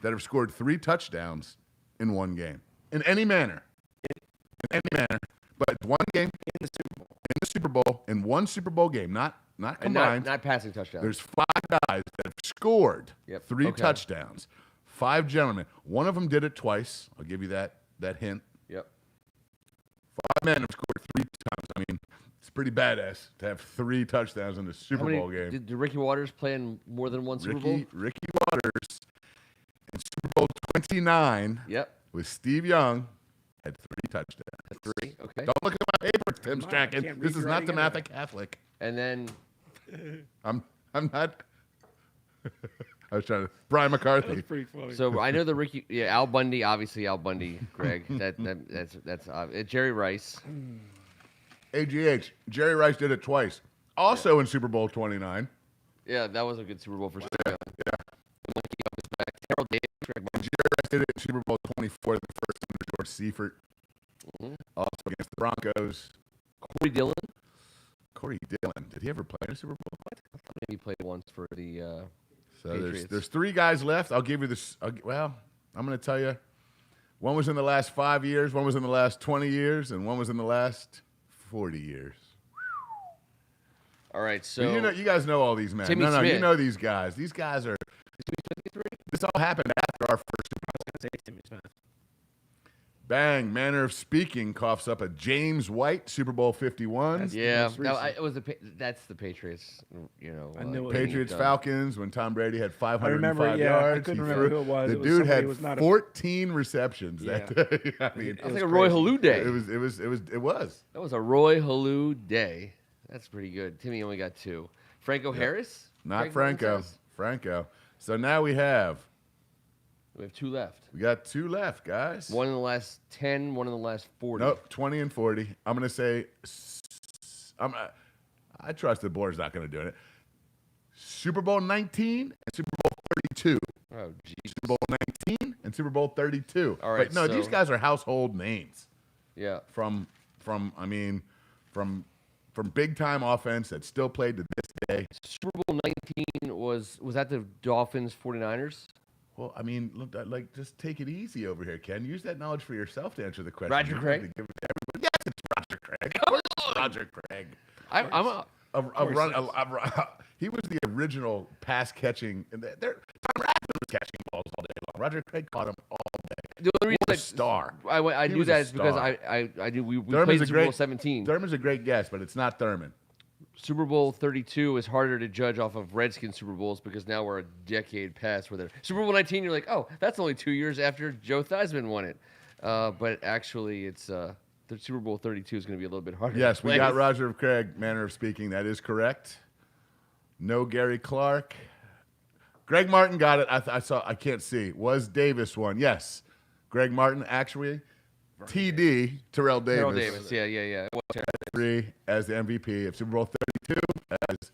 that have scored 3 touchdowns in one game. In any manner. In any manner. But one game In the Super Bowl. in the Super Bowl, in one Super Bowl game, not And combined. not passing touchdowns. There's 5 guys that have scored Yep, 3 okay. touchdowns. 5 gentlemen. One of them did it twice. I'll give you that hint. Yep. 5 men have scored 3 times. I mean, it's pretty badass to have 3 touchdowns in the Super How many, Bowl game. Did Ricky Waters play in more than one Super Bowl? Ricky Waters in Super Bowl 29 Yep. with Steve Young had 3 touchdowns. 3. Okay. Don't look at my paper, Tim I Strachan. can't This read is your not the writing math anyway. Catholic. And then I'm not. I was trying to. Brian McCarthy. That's pretty funny. so I know the Ricky, Al Bundy, obviously Al Bundy, Greg. That's Jerry Rice. AGH. Jerry Rice did it twice. Also in Super Bowl 29. Yeah, that was a good Super Bowl for Steve Young. Harold Davis, Greg Martin. Jerry Rice did it in Super Bowl 24, the first under George Seifert. Also against the Broncos. Corey Dillon. Corey Dillon. Did he ever play in a Super Bowl? He played once for the So Patriots. there's 3 guys left. I'll give you this. Well, I'm going to tell you. One was in the last 5 years, one was in the last 20 years, and one was in the last 40 years. All right, so You guys know all these men. Timmy You Smith. know these guys. These guys are. This all happened after our first. I was gonna say Timmy Smith. Bang! Manner of speaking coughs up a James White Super Bowl 51. That's- yeah, most no, recent. it was that's the Patriots. You know, I knew it. Patriots done. Falcons when Tom Brady had 505 remember, yeah, I yards. couldn't He remember threw- who it was. The It was dude somebody had who was not a- 14 receptions Yeah. that day. I mean, It That's was like a Roy crazy. Halou day. it was. That was a Roy Halou day. That's pretty good. Timmy only got 2. Franco Harris? Not Craig Franco. Gonzalez? Franco. So now we have. We have 2 left. We got 2 left, guys. One in the last 10, one in the last 40. Nope, 20 and 40. I'm going to say, I trust the board's not going to do it. Super Bowl 19 and Super Bowl 32. Oh, geez. Super Bowl 19 and and Super Bowl 32. All right, but no, these so- guys are household names Yeah. from big time offense that still played to this day. Super Bowl 19 was that the Dolphins 49ers? Well, I mean, look, like just take it easy over here, Ken. Use that knowledge for yourself to answer the question. Roger You don't Craig? have to give it to everybody. Yes, it's Roger Craig. Of course it's Roger Craig. He was the original pass catching. And Tom Radford was catching balls all day long. Roger Craig caught them all day. The only What a reason star. I He knew was a that is because star. I knew we Thurman's played a Super Bowl great- 17. Thurman's a great guess, but it's not Thurman. Super Bowl 32 is harder to judge off of Redskins Super Bowls because now we're a decade past where they're Super Bowl 19. You're like, oh, that's only 2 years after Joe Theismann won it. But actually, it's the Super Bowl 32 is going to be a little bit harder. Yes, to we play. got Roger Craig, manner of speaking. That is correct. No Gary Clark. Greg Martin got it. I can't see. Was Davis one? Yes. Greg Martin, actually. TD, Terrell Davis. Terrell Davis. Yeah. It was Terrell Davis. 3 as the MVP of Super Bowl 32 as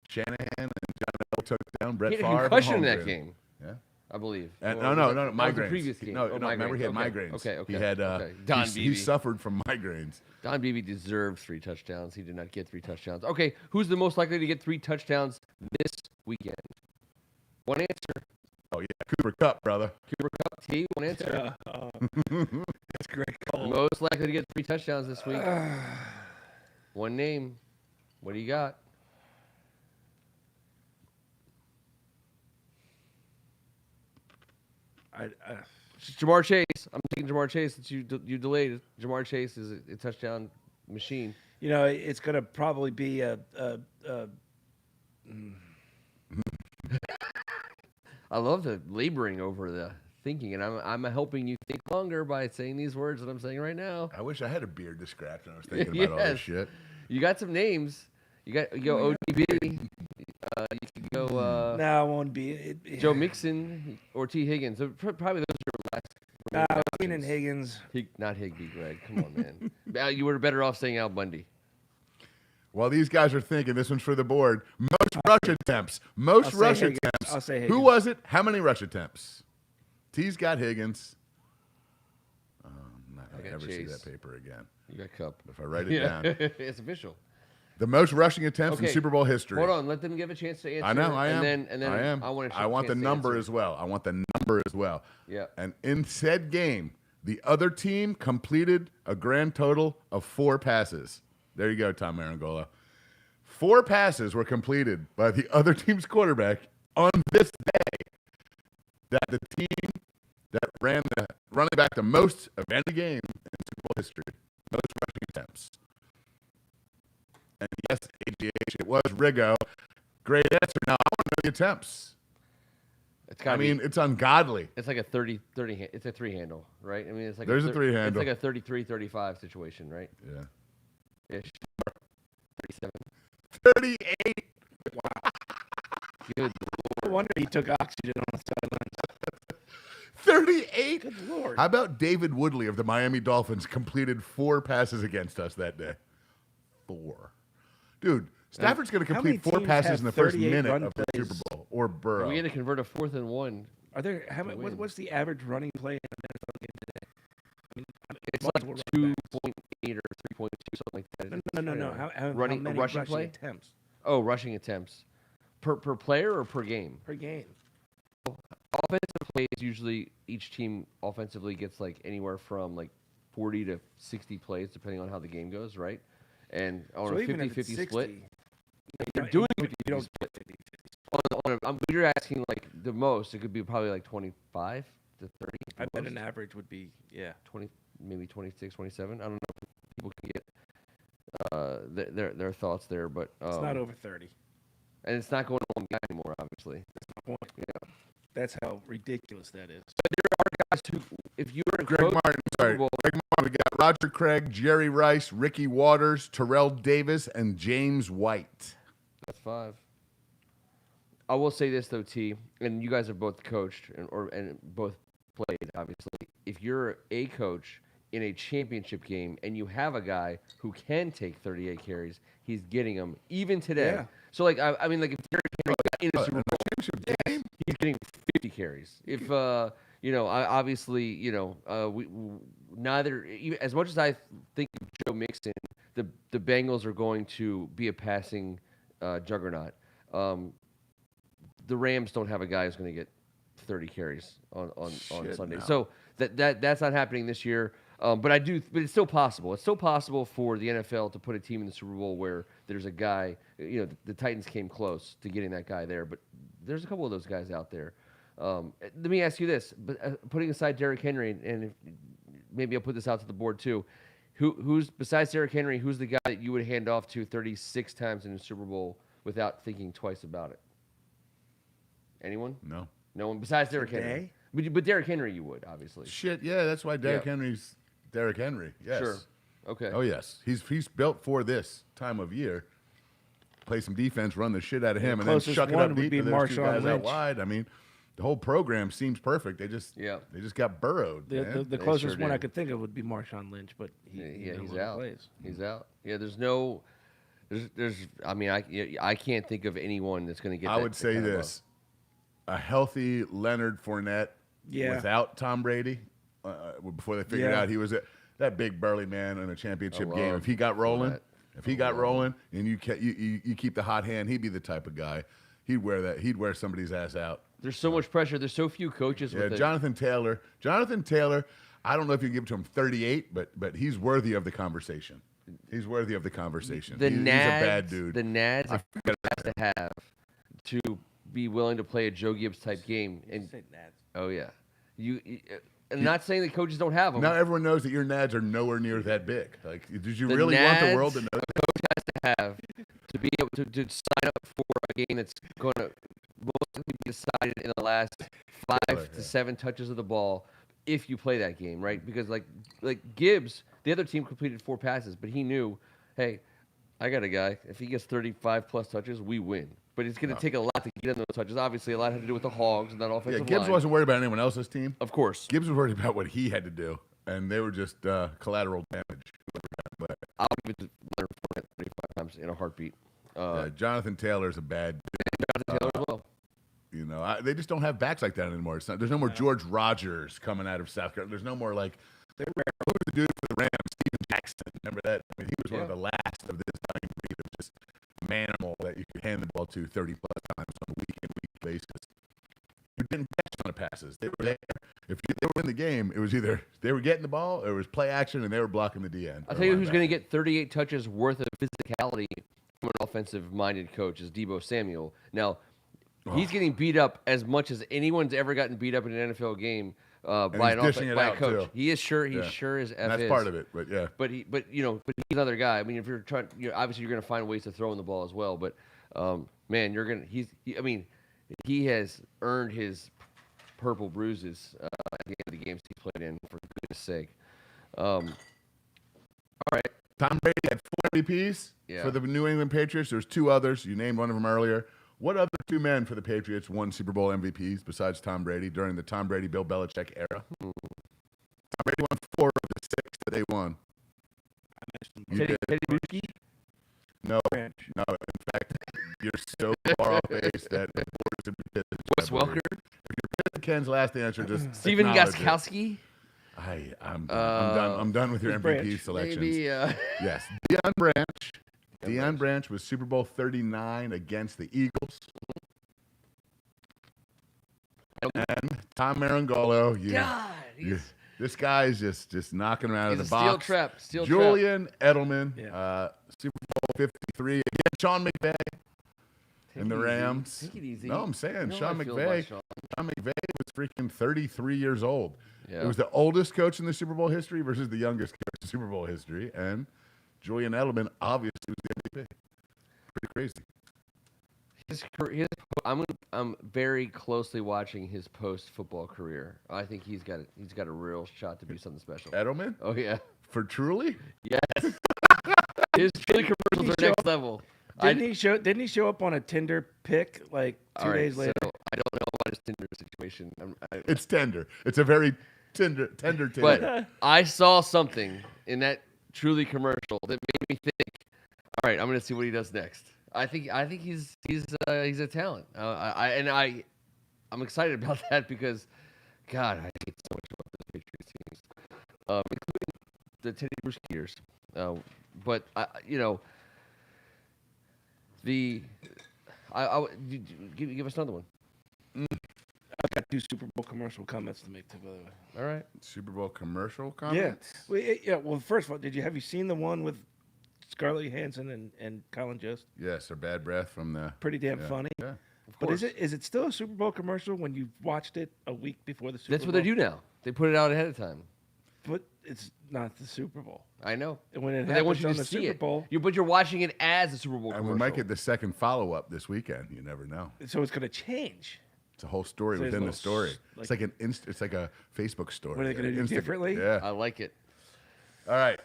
Shanahan and John Elway took down Brett He had a Favre. and concussion in that Holmgren. game, Yeah. I believe. And, Or no, was no, that- no, that was migraines. the previous game. No, Oh, no, remember he had okay. migraines. Okay. He had, okay. Don he Beebe. suffered from migraines. Don Beebe deserved 3 touchdowns. He did not get 3 touchdowns. Okay, who's the most likely to get 3 touchdowns this weekend? One answer. Oh, yeah, Cooper Kupp, brother. Cooper Kupp. T. One answer. That's great call. Most likely to get 3 touchdowns this week. One name. What do you got? It's Jamar Chase. I'm taking Jamar Chase since you delayed it. Jamar Chase is a touchdown machine. You know, it's going to probably be I love the laboring over the thinking, and I'm helping you think longer by saying these words that I'm saying right now. I wish I had a beard to scratch when I was thinking about all this Yes. shit. You got some names. You go ODB. You could go no, it won't be. Joe Mixon or T. Higgins. So probably those are your last. No, remaining Keenan options. Higgins. Not Higbee, Greg. Come on, man. You were better off saying Al Bundy. While these guys are thinking, this one's for the board. Most rush attempts. Most I'll say rush Higgins. attempts. I'll say Who Higgins. was it? How many rush attempts? T's got Higgins. I'm not I going to got ever see Chase. that paper again. You got Cup. If I write it down. It's official. The most rushing attempts in Okay. Super Bowl history. Hold on. Let them give a chance to answer. I know, I am. And then I am. I want the number as well. I want the number as well. Yeah. And in said game, the other team completed a grand total of 4 passes. There you go, Tom Marangola. 4 passes were completed by the other team's quarterback on this day. That the team that ran the running back the most of any game in Super Bowl history, most rushing attempts. And yes, AGH, it was Rigo. Great answer. Now I want to know the attempts. It's I gotta mean, be, it's ungodly. it's like a 30. It's a 3 handle, right? I mean, it's like There's a 3 handle. It's like a 33-35 situation, right? Yeah. Ish. 37. 38. Good. No wonder he took oxygen on the sidelines. 38. Good Lord. How about David Woodley of the Miami Dolphins completed 4 passes against us that day? 4. Dude, Stafford's going to How many complete 4 teams passes have in the first 38 minute run of the plays? Super Bowl. Or Burrow. We had to convert a 4th and 1. Are there? win. What's the average running play in an NFL game today? I mean, It's multiple like running backs. 2.8 or 3.2, something like that. No. How Running- many rushing rushing play? attempts Oh, rushing attempts per player or per game? per game? Offensive plays usually each team offensively gets like anywhere from like 40 to 60 plays depending on how the game goes, right? And on So a even if it's 50-50 60, split, you you're don't- doing you 50-50 don't split. get 50. You're asking like the most. It could be probably like 25 to 30. I bet most. an average would be 20, maybe 26, 27. I don't know. People can get their thoughts there, but It's not over 30. and it's not going to one guy anymore, obviously. Point. Yeah. That's how ridiculous that is. Guys who, if you were to Greg coach Martin. Super Sorry. Bowl- Greg Martin. We got Roger Craig, Jerry Rice, Ricky Waters, Terrell Davis, and James White. That's 5. I will say this though, T, and you guys have both coached and both played. Obviously, if you're a coach in a championship game and you have a guy who can take 38 carries, he's getting them even today. Yeah. So like I mean like if Derrick Henry got in a Super Bowl, Championship game? he's getting 50 carries. If obviously, neither as much as I think of Joe Mixon, the Bengals are going to be a passing juggernaut. The Rams don't have a guy who's going to get 30 carries on Sunday, no. so that's not happening this year. But it's still possible. It's still possible for the NFL to put a team in the Super Bowl where there's a guy. The Titans came close to getting that guy there, but there's a couple of those guys out there. Let me ask you this: but putting aside Derrick Henry, and maybe I'll put this out to the board too, who's besides Derrick Henry, who's the guy that you would hand off to 36 times in the Super Bowl without thinking twice about it? Anyone? No. No one besides Derrick Henry. But Derrick Henry, you would obviously. Shit, yeah, that's why Derrick Henry's Derrick Henry. Yes. Sure. Okay. Oh yes, he's built for this time of year. Play some defense, run the shit out of him, and then closest shuck it one up would deep be to those two Marshawn guys out Lynch. wide. I mean, the whole program seems perfect. They just got burrowed. The They closest sure one I did. could think of would be Marshawn Lynch, but He's no out. plays. He's out. Yeah, I can't think of anyone that's going to get. I would say this: a healthy Leonard Fournette without Tom Brady, before they figured out he was that big burly man in a championship game. If he got rolling, and you keep the hot hand, he'd be the type of guy. He'd wear somebody's ass out. There's so much pressure. There's so few coaches. Yeah, with it. Jonathan Taylor. I don't know if you give it to him 38, but he's worthy of the conversation. He's worthy of the conversation. He's a bad dude. The Nads has to have to be willing to play a Joe Gibbs type game. And oh yeah, I'm not saying that coaches don't have them. Now everyone knows that your Nads are nowhere near that big. Like, did you really want the world to know? Coach has to have to be able to sign up for a game that's going to mostly be decided in the last 5 to 7 touches of the ball if you play that game, right? Because like Gibbs, the other team completed 4 passes, but he knew, hey, I got a guy. If he gets 35 plus touches, we win. But it's going to take a lot to get in those touches. Obviously, a lot had to do with the Hogs and that offensive line. Gibbs wasn't worried about anyone else's team. Of course. Gibbs was worried about what he had to do, and they were just collateral damage. I'll give it to Leonard Fournette 35 times in a heartbeat. Jonathan Taylor's a bad Jonathan Taylor as well. They just don't have backs like that anymore. There's no more George Rogers coming out of South Carolina. There's no more like who was the dude for the Rams, Steven Jackson. Remember that? I mean, he was one of the last of this time breed of just manimal that you could hand the ball to 30 plus times on a week basis. You didn't catch a ton of passes. They were there. If they were in the game, it was either they were getting the ball or it was play action and they were blocking the DN. I'll tell you who's going to get 38 touches worth of physicality from an offensive-minded coach is Deebo Samuel. Now, he's getting beat up as much as anyone's ever gotten beat up in an NFL game by a coach. Too. He is sure. He's sure as F and that's is. part of it. But yeah. But he's another guy. I mean, if you're trying, obviously you're going to find ways to throw in the ball as well. But man, he has earned his purple bruises at the end of the games he played in. For goodness sake. All right. Tom Brady had 4 MVPs for the New England Patriots. There's 2 others. You named one of them earlier. What other 2 men for the Patriots won Super Bowl MVPs besides Tom Brady during the Tom Brady, Bill Belichick era? Tom Brady won 4 of the 6 that they won. Teddy Bruschi? No. In fact, you're so far off base that Wes Welker? If you're Ken's last answer, just Steven acknowledge it. Gostkowski? I'm done. I'm done with your MVP selections. Maybe, yes, Deion Branch. Deion Branch was Super Bowl 39 against the Eagles. And Tom Marangolo. This guy is just knocking him out of the box. Steel trap. Julian Edelman, Super Bowl 53 against Sean McVay and the Rams. Take it easy. No, I'm saying Sean I feel McVay. about Sean McVay was freaking 33 years old. Yeah. It was the oldest coach in the Super Bowl history versus the youngest coach in Super Bowl history, and Julian Edelman obviously was the MVP. Pretty crazy. I'm very closely watching his post-football career. I think he's got a real shot to be something special. Edelman? Oh yeah. For Truly? Yes. His Truly commercials are next level. Didn't he show up on a Tinder pic like 2 days later? So I don't know about his Tinder situation. It's tender. It's a very tender Tinder. But I saw something in that Truly commercial that made me think, all right, I'm going to see what he does next. I think he's a talent. I'm excited about that because God, I hate so much about the Patriots teams, including the Teddy Brusqueers. But give us another one. I've got 2 Super Bowl commercial comments to make too, by the way. All right. Super Bowl commercial comments? Yeah. Well, first of all, have you seen the one with Scarlett Johansson and Colin Jost? Yes, or bad breath from the. Pretty damn funny. Yeah. But is it still a Super Bowl commercial when you've watched it a week before the Super Bowl? That's what they do now. They put it out ahead of time. But it's not the Super Bowl. I know. And when it But they want happens you on to the see Super it. Bowl, But you're watching it as a Super Bowl And commercial. we might get the second follow-up this weekend. You never know. so it's going to change. It's a whole story So there's within the little story. like- It's like a Facebook story. What are they gonna do differently? Yeah. I like it. All right.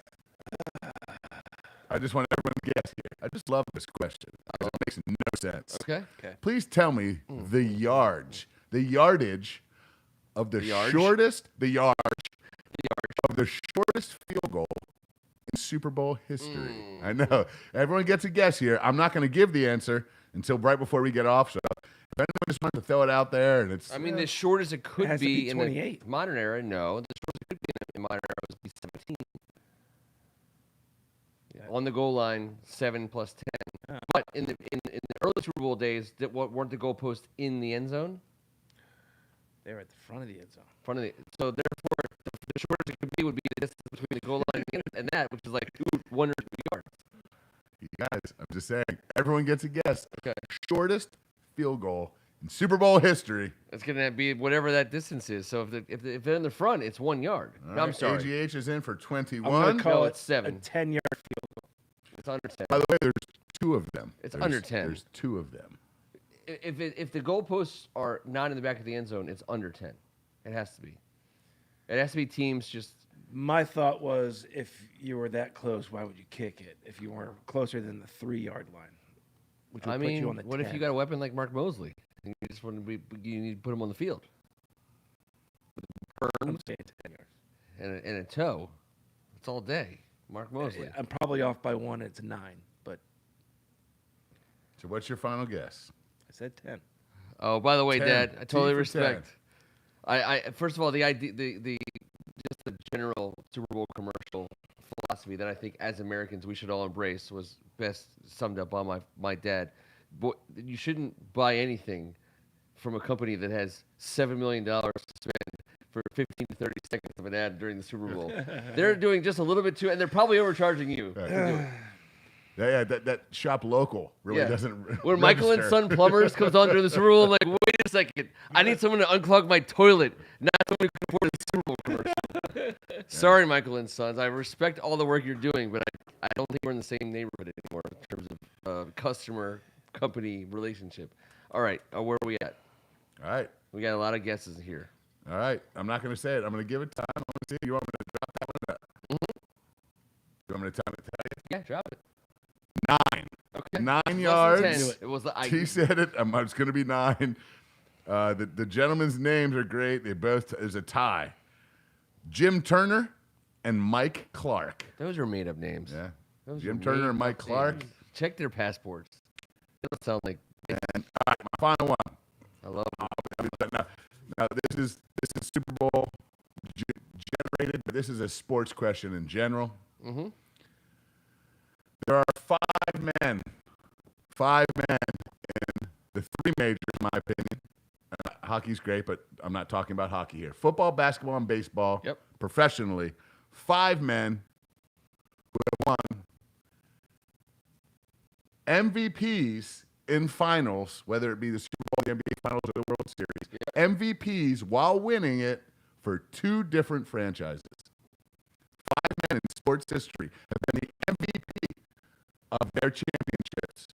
I just want everyone to guess here. I just love this question. It makes no sense. Okay. Please tell me the yardage of the Yardage? shortest of the shortest field goal in Super Bowl history. I know. Everyone gets a guess here. I'm not going to give the answer until right before we get off. So if anyone just wants to throw it out there, and it's I mean, the shortest it could has to be be in 28. the modern era. No, the shortest it could be in the modern era was be 17. On the goal line, 7 plus 10. But in the early Super Bowl days, weren't the goalposts in the end zone? They're at the front of the end zone. So therefore, the shortest it could be would be the distance between the goal line and that, which is like 1 or 2 yards. you guys, I'm just saying, everyone gets a guess. Okay. Shortest field goal in Super Bowl history. It's gonna be whatever that distance is. So if they're in the front, it's 1 yard. All No, I'm right, sorry. AGH is in for 21. I'm going to call No, it it's 7. a 10-yard field goal. It's under 10. By the way, there's 2 of them. It's There's- under 10. There's 2 of them. If the goalposts are not in the back of the end zone, it's under 10. It has to be. It has to be teams just. My thought was, if you were that close, why would you kick it? If you weren't closer than the 3-yard line, which would I put mean, you on the what 10. if you got a weapon like Mark Mosley? And you just want to you need to put him on the field. I'm saying 10 yards. And a toe. It's all day. Mark Mosley. I'm probably off by 1. It's 9, but So what's your final guess? I said 10. Oh, by the way, 10. Dad, I totally T for respect. I first of all, the idea, just the general Super Bowl commercial philosophy that I think as Americans we should all embrace was best summed up by my dad. You shouldn't buy anything from a company that has $7 million to spend for 15 to 30 seconds of an ad during the Super Bowl. They're doing just a little bit too, and they're probably overcharging you. Right. to do it. Yeah, that shop local really Yeah. doesn't. When Michael and register. Son Plumbers comes on during the Super Bowl, I'm like, wait a second. I need someone to unclog my toilet, not someone who can afford a Super Bowl commercial. Sorry, Michael and Sons. I respect all the work you're doing, but I don't think we're in the same neighborhood anymore in terms of customer-company relationship. All right, where are we at? All right. We got a lot of guesses here. All right. I'm not going to say it. I'm going to give it time. I want to see. You want me to drop that one up? You want me to tell you? Yeah, drop it. 9. Okay. 9 Less yards. than 10. It was He said it. It's going to be 9. The gentlemen's names are great. There's a tie. Jim Turner and Mike Clark. Those are made-up names. Yeah. Those Jim are Turner and made-up Mike Clark. names. Check their passports. They don't sound like. And all right, my final one. I love it. Now this is Super Bowl generated, but this is a sports question in general. Mm-hmm. There are 5 men in the 3 majors, in my opinion. Hockey's great, but I'm not talking about hockey here. Football, basketball, and baseball. Yep. Professionally, 5 men who have won MVPs in finals, whether it be the Super Bowl, the NBA Finals, or the World Series. MVPs while winning it for 2 different franchises. 5 men in sports history have been the MVP of their championships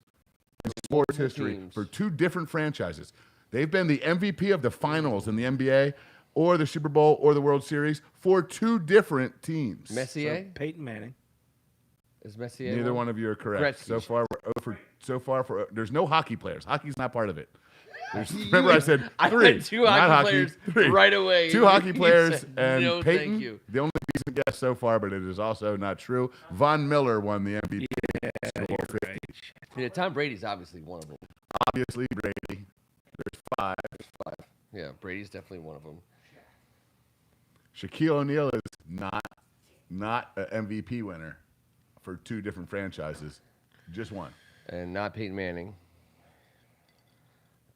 in sports history teams. for 2 different franchises. They've been the MVP of the finals in the NBA or the Super Bowl or the World Series for 2 different teams. Messier? So Peyton Manning. Is Messier? Neither one of you are correct. Gretzky. So far, there's no hockey players. Hockey's not part of it. Remember, I said 3. I went 2 not hockey players 3. right away. 2 hockey You players said, and no, Peyton. thank you. The only decent guess so far, but it is also not true. Von Miller won the MVP. Super Bowl 50. Right. Yeah, Tom Brady's obviously one of them. Obviously, Brady. There's 5. Yeah, Brady's definitely one of them. Shaquille O'Neal is not an MVP winner for 2 different franchises, just one. And not Peyton Manning.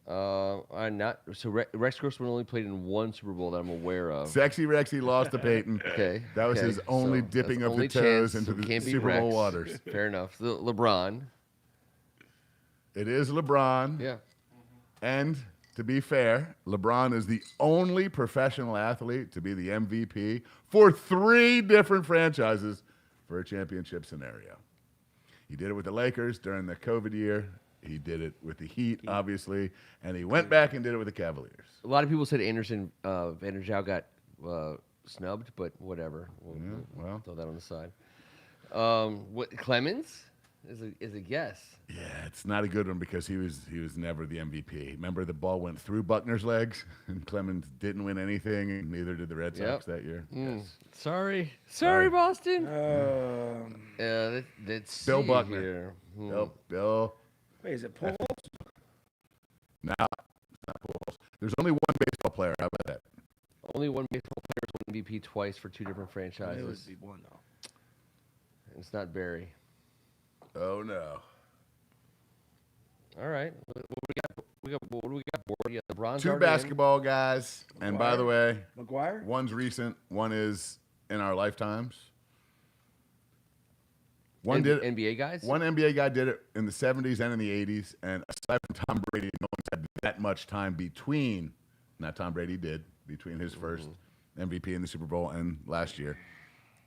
I'm not. So Rex Grossman only played in 1 Super Bowl that I'm aware of. Sexy Rexy lost to Peyton. Okay. That was okay, his only so dipping that's of only the toes chance, into so the can't beat Super Bowl Rex. waters. Fair enough. LeBron. It is LeBron. Yeah. And to be fair, LeBron is the only professional athlete to be the MVP for 3 different franchises for a championship scenario. He did it with the Lakers during the COVID year. He did it with the Heat, obviously, and he went back and did it with the Cavaliers. A lot of people said Anderson Vanderjau got snubbed, but whatever. We'll throw that on the side. What Clemens is a guess. Yeah, it's not a good one because he was never the MVP. Remember, the ball went through Buckner's legs, and Clemens didn't win anything, and neither did the Red Sox that year. Yes. Sorry, Sorry. Boston. Bill Let's see Buckner. here. Bill. Wait, is it Paul? No, it's not Pujols. There's only one baseball player. How about that? Only one baseball player won MVP twice for 2 different It franchises. would be one though. It's not Barry. Oh no. All right. What do we got? Board? Yeah, LeBron's 2 already in. basketball guys, and by the way, McGuire? one's recent, one is in our lifetimes. One did NBA guys. One NBA guy did it in the 70s and in the 80s, and aside from Tom Brady, no one's had that much time between. Not Tom Brady did between his first MVP in the Super Bowl and last year.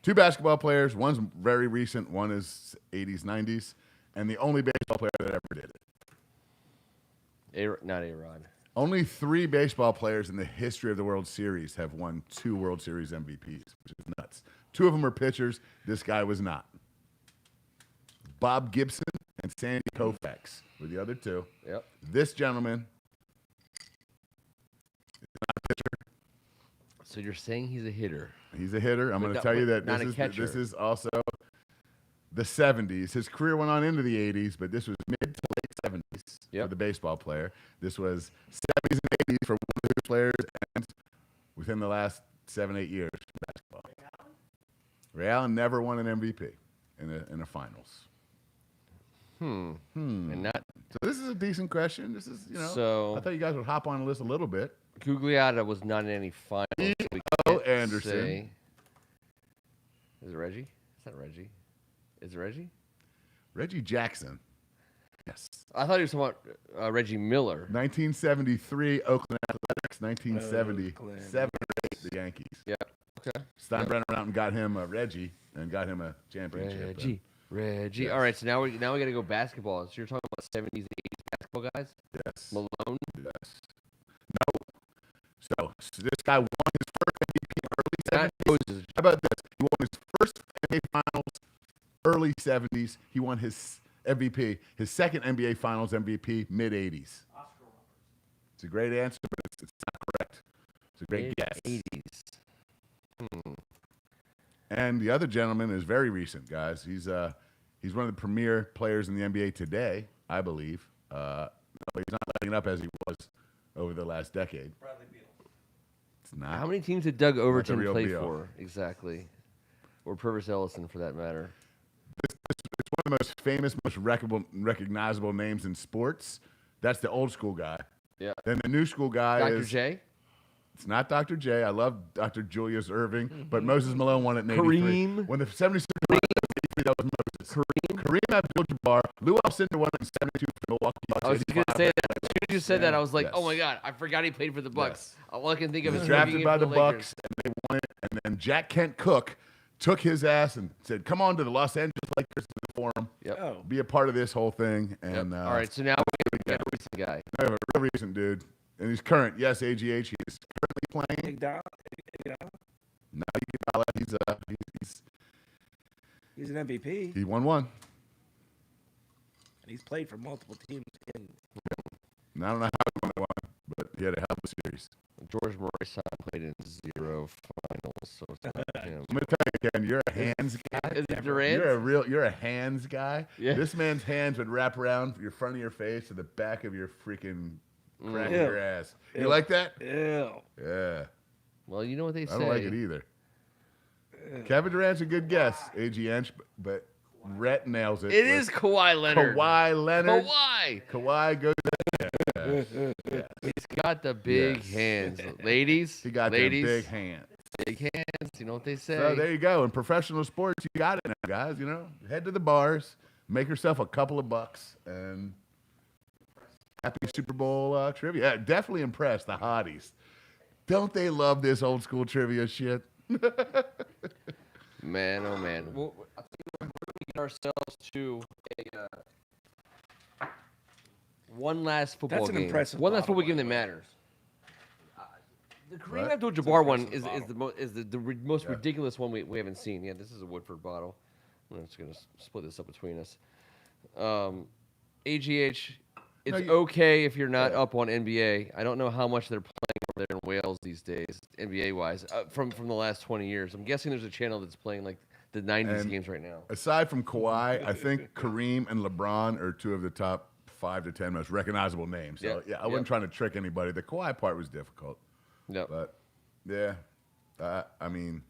2 basketball players. One's very recent. One is 80s, 90s, and the only baseball player that ever did it. Not A-Rod. Only 3 baseball players in the history of the World Series have won 2 World Series MVPs, which is nuts. 2 of them are pitchers. This guy was not. Bob Gibson and Sandy Koufax were the other 2. Yep. This gentleman is not a pitcher. So you're saying he's a hitter? He's a hitter. I'm But going to not- tell you but that not a catcher. this is also the 70s. His career went on into the 80s, but this was mid to late 70s for the baseball player. This was 70s and 80s for one of the players, and within the last 7-8 years for basketball. Ray Allen never won an MVP in a finals. And not So this is a decent question. This is, So- I thought you guys would hop on the list a little bit. Gugliotta was not in any finals. So we Oh, can't Anderson. say- Is it Reggie? It's not Reggie. Is it Reggie? Reggie Jackson. Yes. I thought he was talking about Reggie Miller. 1973 Oakland Athletics. 1970 Oakland. 7 or 8 the Yankees. Yeah. Okay. Steinbrenner went out and got him a Reggie and got him a championship. Reggie. Yes. All right. So now we got to go basketball. So you're talking about 70s and 80s basketball guys. Yes. Malone. Yes. No. So this guy won his first MVP in early 70s. Moses. How about this? He won his first NBA Finals early 70s. He won his MVP, his second NBA Finals MVP mid 80s. It's a great answer, but it's not correct. It's a great guess. 80s. And the other gentleman is very recent, guys. He's one of the premier players in the NBA today, I believe. But he's not lighting up as he was over the last decade. Bradley Beal. It's not. How many teams did Doug Overton real play deal. for exactly? Or Purvis Ellison, for that matter. It's one of the most famous, most recognizable names in sports. That's the old school guy. Yeah. Then the new school guy Dr. is. J. It's not Dr. J. I love Dr. Julius Irving, but Moses Malone won it in 83. Kareem. When the 76ers won it in 83, that was Moses. Kareem Abdul-Jabbar. Lou Alcindor won it in 72 for the Milwaukee Bucks. I was just going to 85. say that. As soon as you said that, I was like, Yes. oh my God, I forgot he played for the Bucks. All I can think He of was is drafted looking by for the Lakers. Bucks, and they won it. And then Jack Kent Cook took his ass and said, come on to the Los Angeles Lakers to the Forum. Yep. Oh, Be a part of this whole thing. Yep. And All right, so now we got a recent guy. I have a real recent dude. And he's current. Yes, AGH. He is currently playing. Iguodala. Now He's an MVP, he won one. and he's played for multiple teams. In And I don't know how he won one, but he had a hell of a series. George Morrison played in 0 finals, so it's not him. I'm gonna tell you again, you're a hands guy. Is it Durant? You're a hands guy. Yeah. This man's hands would wrap around your front of your face to the back of your freaking crack of Ew. your ass. You Ew. like that? Ew. Yeah. Well, you know what they say. I don't like it either. Kevin Durant's a good guess, AG Ench, but Rhett nails it. It is Kawhi Leonard. Kawhi Leonard. Kawhi Goes. He's got the big hands. Ladies. He got ladies, them big hands. big hands. You know what they say. So there you go. In professional sports, you got it now, guys. You know, head to the bars, make yourself a couple of bucks, and happy Super Bowl trivia. Yeah, definitely impressed the hotties. Don't they love this old school trivia shit? Man, oh man. Well, I think we're going to get ourselves to a one last football That's an game. impressive One last bottle, football game by that the way. matters. The Kareem What? Abdul-Jabbar one impressive bottle. is the most ridiculous one we haven't seen. Yeah, this is a Woodford bottle. I'm just going to split this up between us. AGH, it's okay if you're not up on NBA. I don't know how much they're playing over there in Wales these days, NBA-wise, from the last 20 years. I'm guessing there's a channel that's playing like the 90s And games right now. Aside from Kawhi, I think Kareem and LeBron are two of the top 5 to 10 most recognizable names. So, I wasn't trying to trick anybody. The Kawhi part was difficult. Yep. But, yeah, I mean,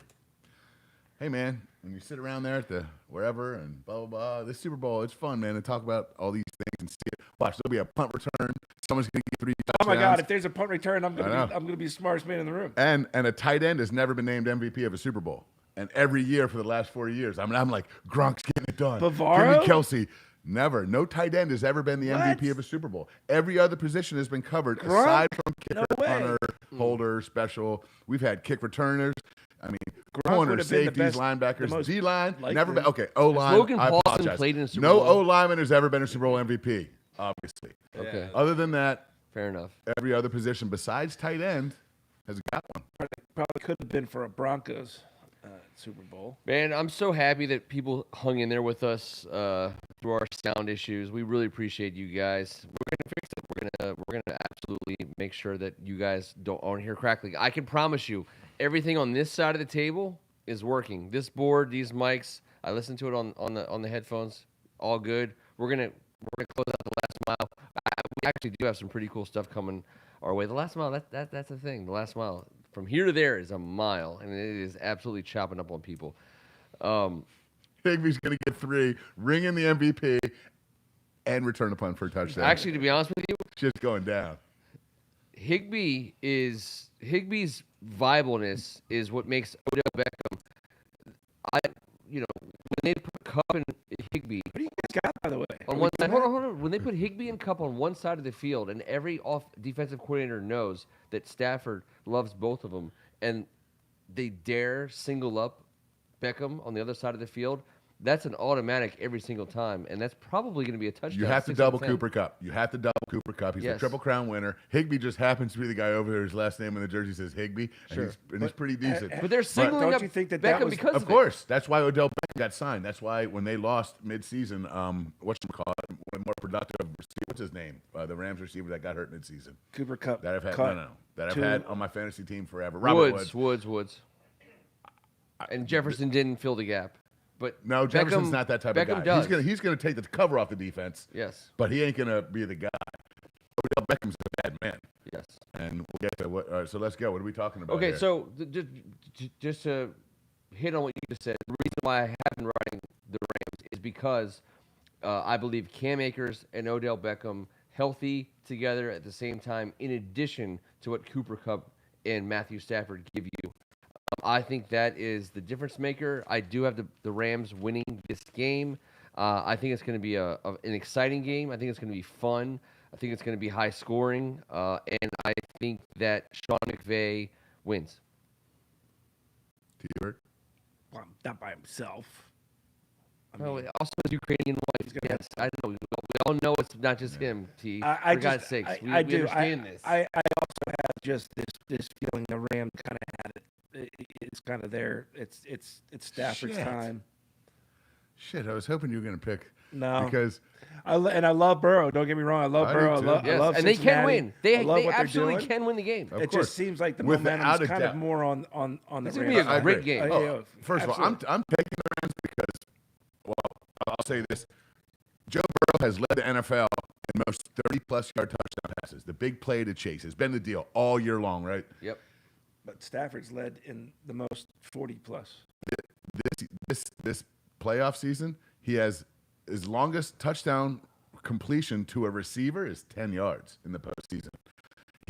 hey, man, when you sit around there at the wherever and blah, blah, blah, this Super Bowl, it's fun, man, to talk about all these things and see it. Watch, there'll be a punt return. Someone's going to get 3 touchdowns. Oh my God! If there's a punt return, I'm gonna be the smartest man in the room. And a tight end has never been named MVP of a Super Bowl. And every year for the last 4 years, I mean, I'm like, Gronk's getting it done. Bavaro? Jimmy Kelsey. Never. No tight end has ever been the MVP of a Super Bowl. Every other position has been covered Gronk? aside from kicker, No way. punter, holder, special. We've had kick returners. I mean, Gronk corners, would have been the safeties, best- the linebackers, most D-line. likely. Never been. Okay, O-line. Logan I Paulson apologize. played in a Super no Bowl? O-lineman has ever been a Super Bowl MVP, obviously. Okay. Other than that, Fair enough. every other position besides tight end has got one. Probably could have been for a Broncos Super Bowl. Man, I'm so happy that people hung in there with us through our sound issues. We really appreciate you guys. We're gonna fix it. We're gonna absolutely make sure that you guys aren't hear crackling. I can promise you, everything on this side of the table is working. This board, these mics. I listened to it on the headphones. All good. We're gonna close out the last mile. We actually do have some pretty cool stuff coming our way. The last mile, that's the thing. The last mile from here to there is a mile, and it is absolutely chopping up on people. Higbee's going to get 3, ring in the MVP, and return a punt for a touchdown. Actually, to be honest with you, Just going down. Higbee's viableness is what makes Odell Beckham. When they put Cup and Higbee What do you guys got, by the way? on one side, hold on. When they put Higbee and Cup on one side of the field, and every defensive coordinator knows that Stafford loves both of them, and they dare single up Beckham on the other side of the field, that's an automatic every single time, and that's probably going to be a touchdown. You have to 6 out of double 10. Cooper Cup. You have to double Cooper Cup. He's the Yes. Triple Crown winner. Higbee just happens to be the guy over there. His last name in the jersey says Higbee, and he's pretty decent. But they're singling don't up you think that Beckham was- because Of course. That's why Odell Beckham got signed. That's why when they lost midseason, whatchamacallit, one more productive receiver, what's his name? The Rams receiver that got hurt midseason. Cooper Cup. That I've had, cut. that I've to- had on my fantasy team forever. Robert Woods. And Jefferson didn't fill the gap. But No, Jefferson's not that type of guy. Beckham does. He's gonna take the cover off the defense. Yes. But he ain't gonna be the guy. Odell Beckham's a bad man. Yes. And we'll get to what. All right, so let's go. What are we talking about? Okay, here? so just to hit on what you just said, the reason why I have been riding the Rams is because I believe Cam Akers and Odell Beckham healthy together at the same time, in addition to what Cooper Kupp and Matthew Stafford give you. I think that is the difference maker. I do have the Rams winning this game. I think it's going to be an exciting game. I think it's going to be fun. I think it's going to be high scoring. And I think that Sean McVay wins. T-Bird? Well, not by himself. I Oh, mean, also his Ukrainian wife. gonna- Yes, I know. We all know it's not just him, T. I For God's just, sakes, we I do. understand this. I also have just this feeling the Rams kind of had it. It's kind of there. It's Stafford's Shit. time. Shit, I was hoping you were gonna pick. No. Because I love Burrow. Don't get me wrong. I love I do Burrow. I too. love, Yes, I love and they can Cincinnati. win. They I love what they're absolutely doing. can win the game. Of It course. just seems like the Without momentum's a kind doubt. of more on the It's gonna be Rams. a I great agree. game. Oh, first of all, absolutely. I'm taking the Rams because, well, I'll say this: Joe Burrow has led the NFL in most 30-plus yard touchdown passes. The big play to chase has been the deal all year long, right? Yep. But Stafford's led in the most 40-plus. This playoff season, he has his longest touchdown completion to a receiver is 10 yards in the postseason.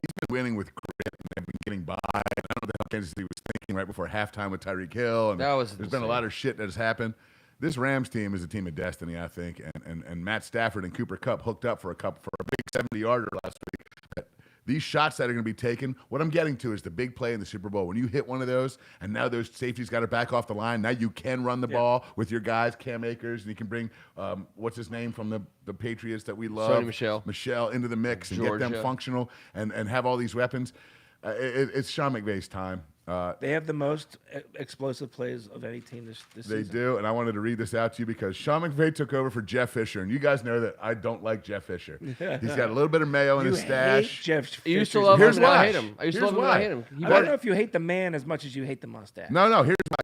He's been winning with grit and they've been getting by. I don't know what Kansas City was thinking right before halftime with Tyreek Hill. And there's been a lot of shit that has happened. This Rams team is a team of destiny, I think, and Matt Stafford and Cooper Kupp hooked up for a big 70-yarder last week. These shots that are going to be taken, what I'm getting to is the big play in the Super Bowl. When you hit one of those, and now those safeties got to back off the line, now you can run the ball with your guys, Cam Akers, and you can bring, what's his name from the Patriots that we love? Sony Michelle into the mix and get them functional and have all these weapons. It's Sean McVay's time. They have the most explosive plays of any team this season. They do, and I wanted to read this out to you because Sean McVay took over for Jeff Fisher, and you guys know that I don't like Jeff Fisher. He's got a little bit of mayo in his stash. Hate Jeff Fisher. You used to love him, and I hate him. I used to love him, and I why. hate him. I don't know if you hate the man as much as you hate the mustache. No, here's why.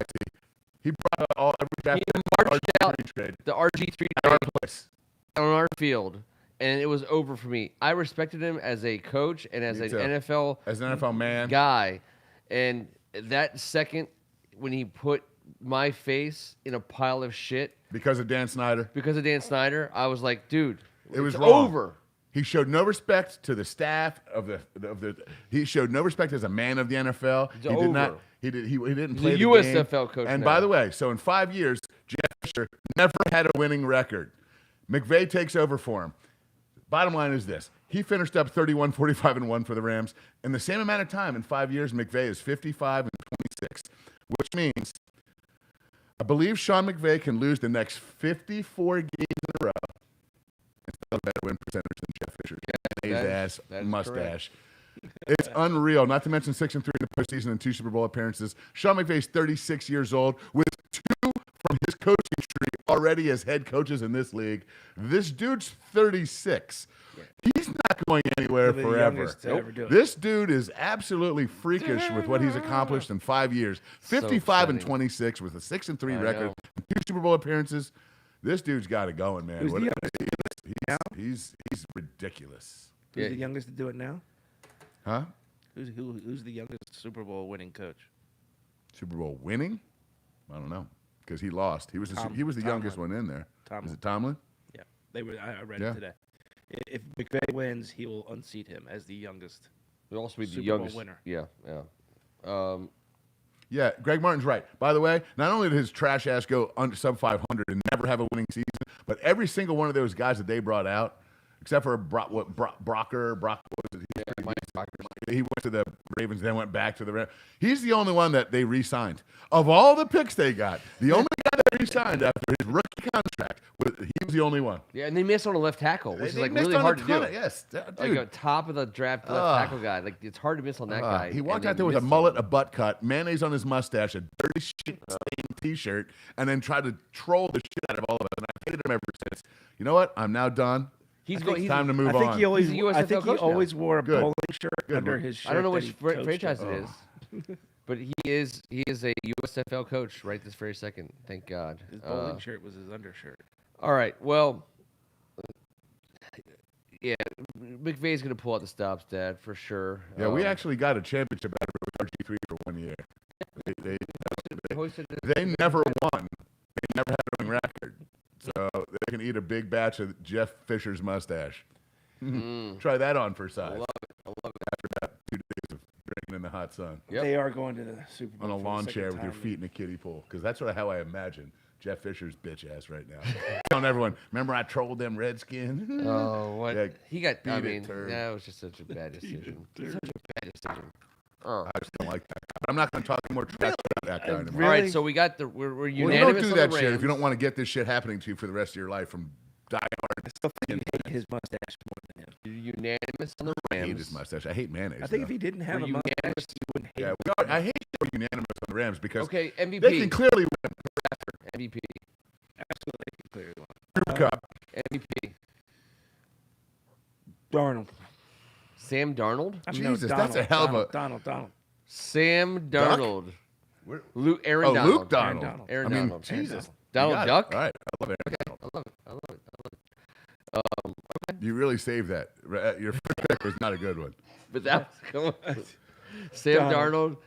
He brought out every draft marched out trade the RG3 at our trade place. on our field, and it was over for me. I respected him as a coach and as Me an too. NFL As an NFL man. guy, and that second when he put my face in a pile of shit Because of Dan Snyder. because of Dan Snyder, I was like, dude, It was it's wrong. over. He showed no respect to the staff of the. He showed no respect as a man of the NFL. It's He did over. not. He didn't He's play a the USFL game. coach And now. by the way, so in 5 years, Jeff Fisher never had a winning record. McVay takes over for him. Bottom line is this: he finished up 31, 45, and 1 for the Rams. In the same amount of time, in 5 years, McVay is 55 and 26, which means I believe Sean McVay can lose the next 54 games in a row and still have a better win percentage than Jeff Fisher. His ass that is mustache. It's unreal. Not to mention 6-3 in the postseason and 2 Super Bowl appearances. Sean McVay's 36 years old with 2 from his coaching tree already as head coaches in this league. This dude's 36. He's not going anywhere The forever. youngest to ever do it. This dude is absolutely freakish with what he's accomplished in 5 years. 55 and exciting. 26 with a 6-3 I record, know. and 2 Super Bowl appearances. This dude's got it going, man. Who's the What- youngest he's ridiculous. Who's Yeah. the youngest to do it now? Huh? Who's the youngest Super Bowl winning coach? Super Bowl winning? I don't know because he lost. He was the Tomlin. youngest one in there. Tomlin. Is it Tomlin? Yeah, they were. I read Yeah. it today. If McVay wins, he will unseat him as the youngest. He'll also be the Super Bowl youngest winner. Yeah. Yeah, Greg Martin's right. By the way, not only did his trash ass go under sub 500 and never have a winning season, but every single one of those guys that they brought out, except for Brock, what was it? He went to the Ravens, then went back to the Rams. He's the only one that they re-signed. Of all the picks they got, the only guy that re-signed after his rookie contract, he was the only one. Yeah, and they missed on a left tackle, which is They like missed really on a hard to ton do. of- Yes, dude. Like a top of the draft left tackle guy. Like it's hard to miss on that guy. He walked and out they there with a missed mullet, him. a butt cut, mayonnaise on his mustache, a dirty shit stained T-shirt, and then tried to troll the shit out of all of us. And I've hated him ever since. You know what? I'm now done. He's I going. think He's, it's time to move I think on. he always. He's a I USFL think he coach now. always wore a Good. bowling shirt Good. under his shirt. I don't know that which he coached franchise in. it is, but he is a USFL coach right this very second. Thank God. His bowling shirt was his undershirt. All right. Well, yeah, McVay's going to pull out the stops, Dad, for sure. Yeah, we actually got a championship out of it with RG3 for 1 year. hoisted it. They never won. They never had a winning record. So they can eat a big batch of Jeff Fisher's mustache. Try that on for size. I love it. After that 2 days of drinking in the hot sun Yep. They are going to the Super Bowl on a for the lawn second chair with your time. feet in a kiddie pool. Because that's how I imagine Jeff Fisher's bitch ass right now. Telling everyone, remember I trolled them Redskins? Oh, what Yeah, he got? I beat it, mean, turd. that was just such a bad decision. Such a bad decision. Oh. I just don't like that. But I'm not going to talk any more trash about that guy anymore. All right, Really? so we're Well, you unanimous don't do on that the shit if Rams. you don't want to get this shit happening to you for the rest of your life from Die Hard. I still think you hate his mustache more than him. You're unanimous on the I Rams. hate his mustache. I hate mayonnaise. I think though. if he didn't have Were a you mustache, unanimous? you wouldn't hate Yeah, him. I hate that we're unanimous on the Rams because Okay, MVP. they can clearly win MVP. Absolutely clearly. the Cup. MVP. Darnold. Sam Darnold. I Jesus, that's a hell of a- Donald. Sam Darnold. Where- Aaron Oh, Donald. Luke Donald. Donald. Aaron I mean, Donald. Jesus. Donald You got it. Duck? All right. I love Aaron Donald. I love it. I love it. I love it. You really saved that. Your first pick was not a good one. But that was come on. Sam Donald. Darnold,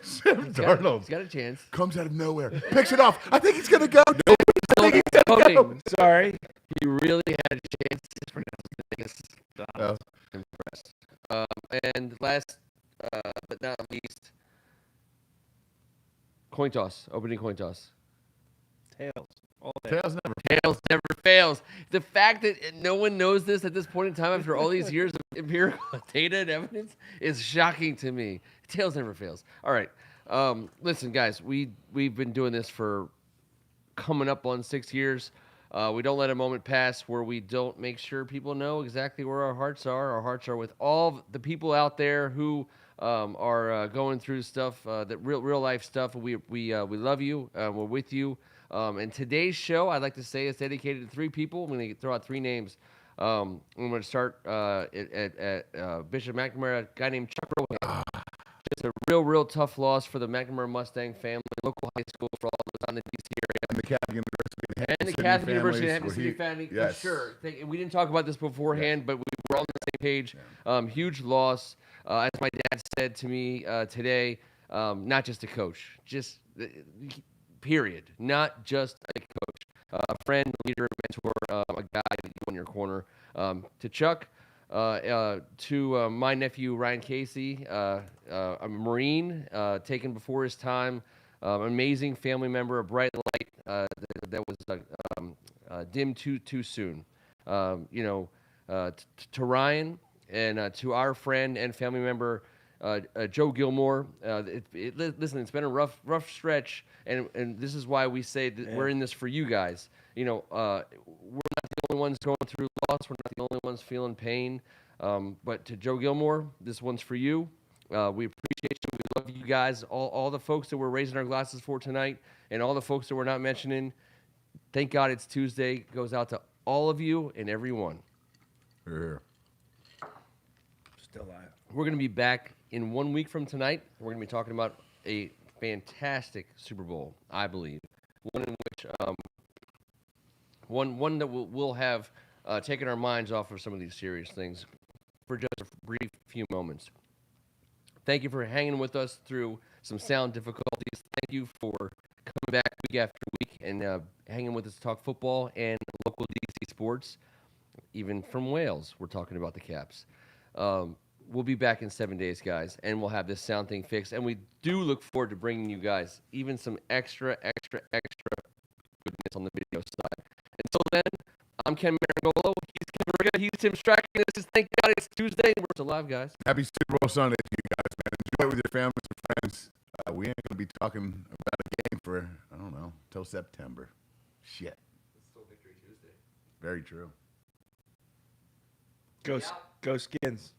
Sam Darnold He's got a chance. comes out of nowhere, picks it off. I think he's gonna go. I think he's It's gonna go. coming. Sorry. He really had a chance. Oh, Impressed. And last but not least, coin toss. Opening coin toss. Tails. All day. Tails never. Tails never fails. The fact that no one knows this at this point in time after all these years of empirical data and evidence is shocking to me. Tails never fails. All right. Listen, guys, we've been doing this for coming up on 6 years. We don't let a moment pass where we don't make sure people know exactly where our hearts are. Our hearts are with all the people out there who are going through stuff, that real life stuff. We love you. We're with you. And today's show, I'd like to say, is dedicated to 3 people. I'm going to throw out 3 names. I'm going to start at Bishop McNamara, a guy named Chuck Rohan. Just a real tough loss for the McNamara Mustang family, local high school for all those on the DC area. And the Catholic University. And the Catholic University of Hampton families, City family, yes. for sure. And we didn't talk about this beforehand, but we were on the same page. Huge loss. As my dad said to me today, not just a coach, just period. Not just a coach. A friend, leader, mentor, a guy that you want in your corner. To Chuck, to my nephew, Ryan Casey, a Marine, taken before his time, amazing family member, a bright light that was dimmed too soon. To Ryan and to our friend and family member, Joe Gilmore. Listen, it's been a rough stretch, and this is why we say that we're in this for you guys. We're not the only ones going through loss. We're not the only ones feeling pain. But to Joe Gilmore, this one's for you. We appreciate you. We love you guys. All the folks that we're raising our glasses for tonight, and all the folks that we're not mentioning. Thank God it's Tuesday. Goes out to all of you and everyone. Here. Still alive. We're going to be back in 1 week from tonight. We're going to be talking about a fantastic Super Bowl, I believe. One in which one that we'll have taken our minds off of some of these serious things for just a brief few moments. Thank you for hanging with us through some sound difficulties. Thank you for coming back week after week and hanging with us to talk football and local DC sports. Even from Wales, we're talking about the Caps. We'll be back in 7 days, guys, and we'll have this sound thing fixed. And we do look forward to bringing you guys even some extra goodness on the video side. Until then, I'm Ken Marangolo. He's Ken Mariga. He's Tim Strachan. This is Thank God It's Tuesday, and we're still live, guys. Happy Super Bowl Sunday to you guys, man. Enjoy it with your families and friends. We ain't going to be talking about a game for, I don't know, till September. Shit. It's still Victory Tuesday. Very true. Go Skins.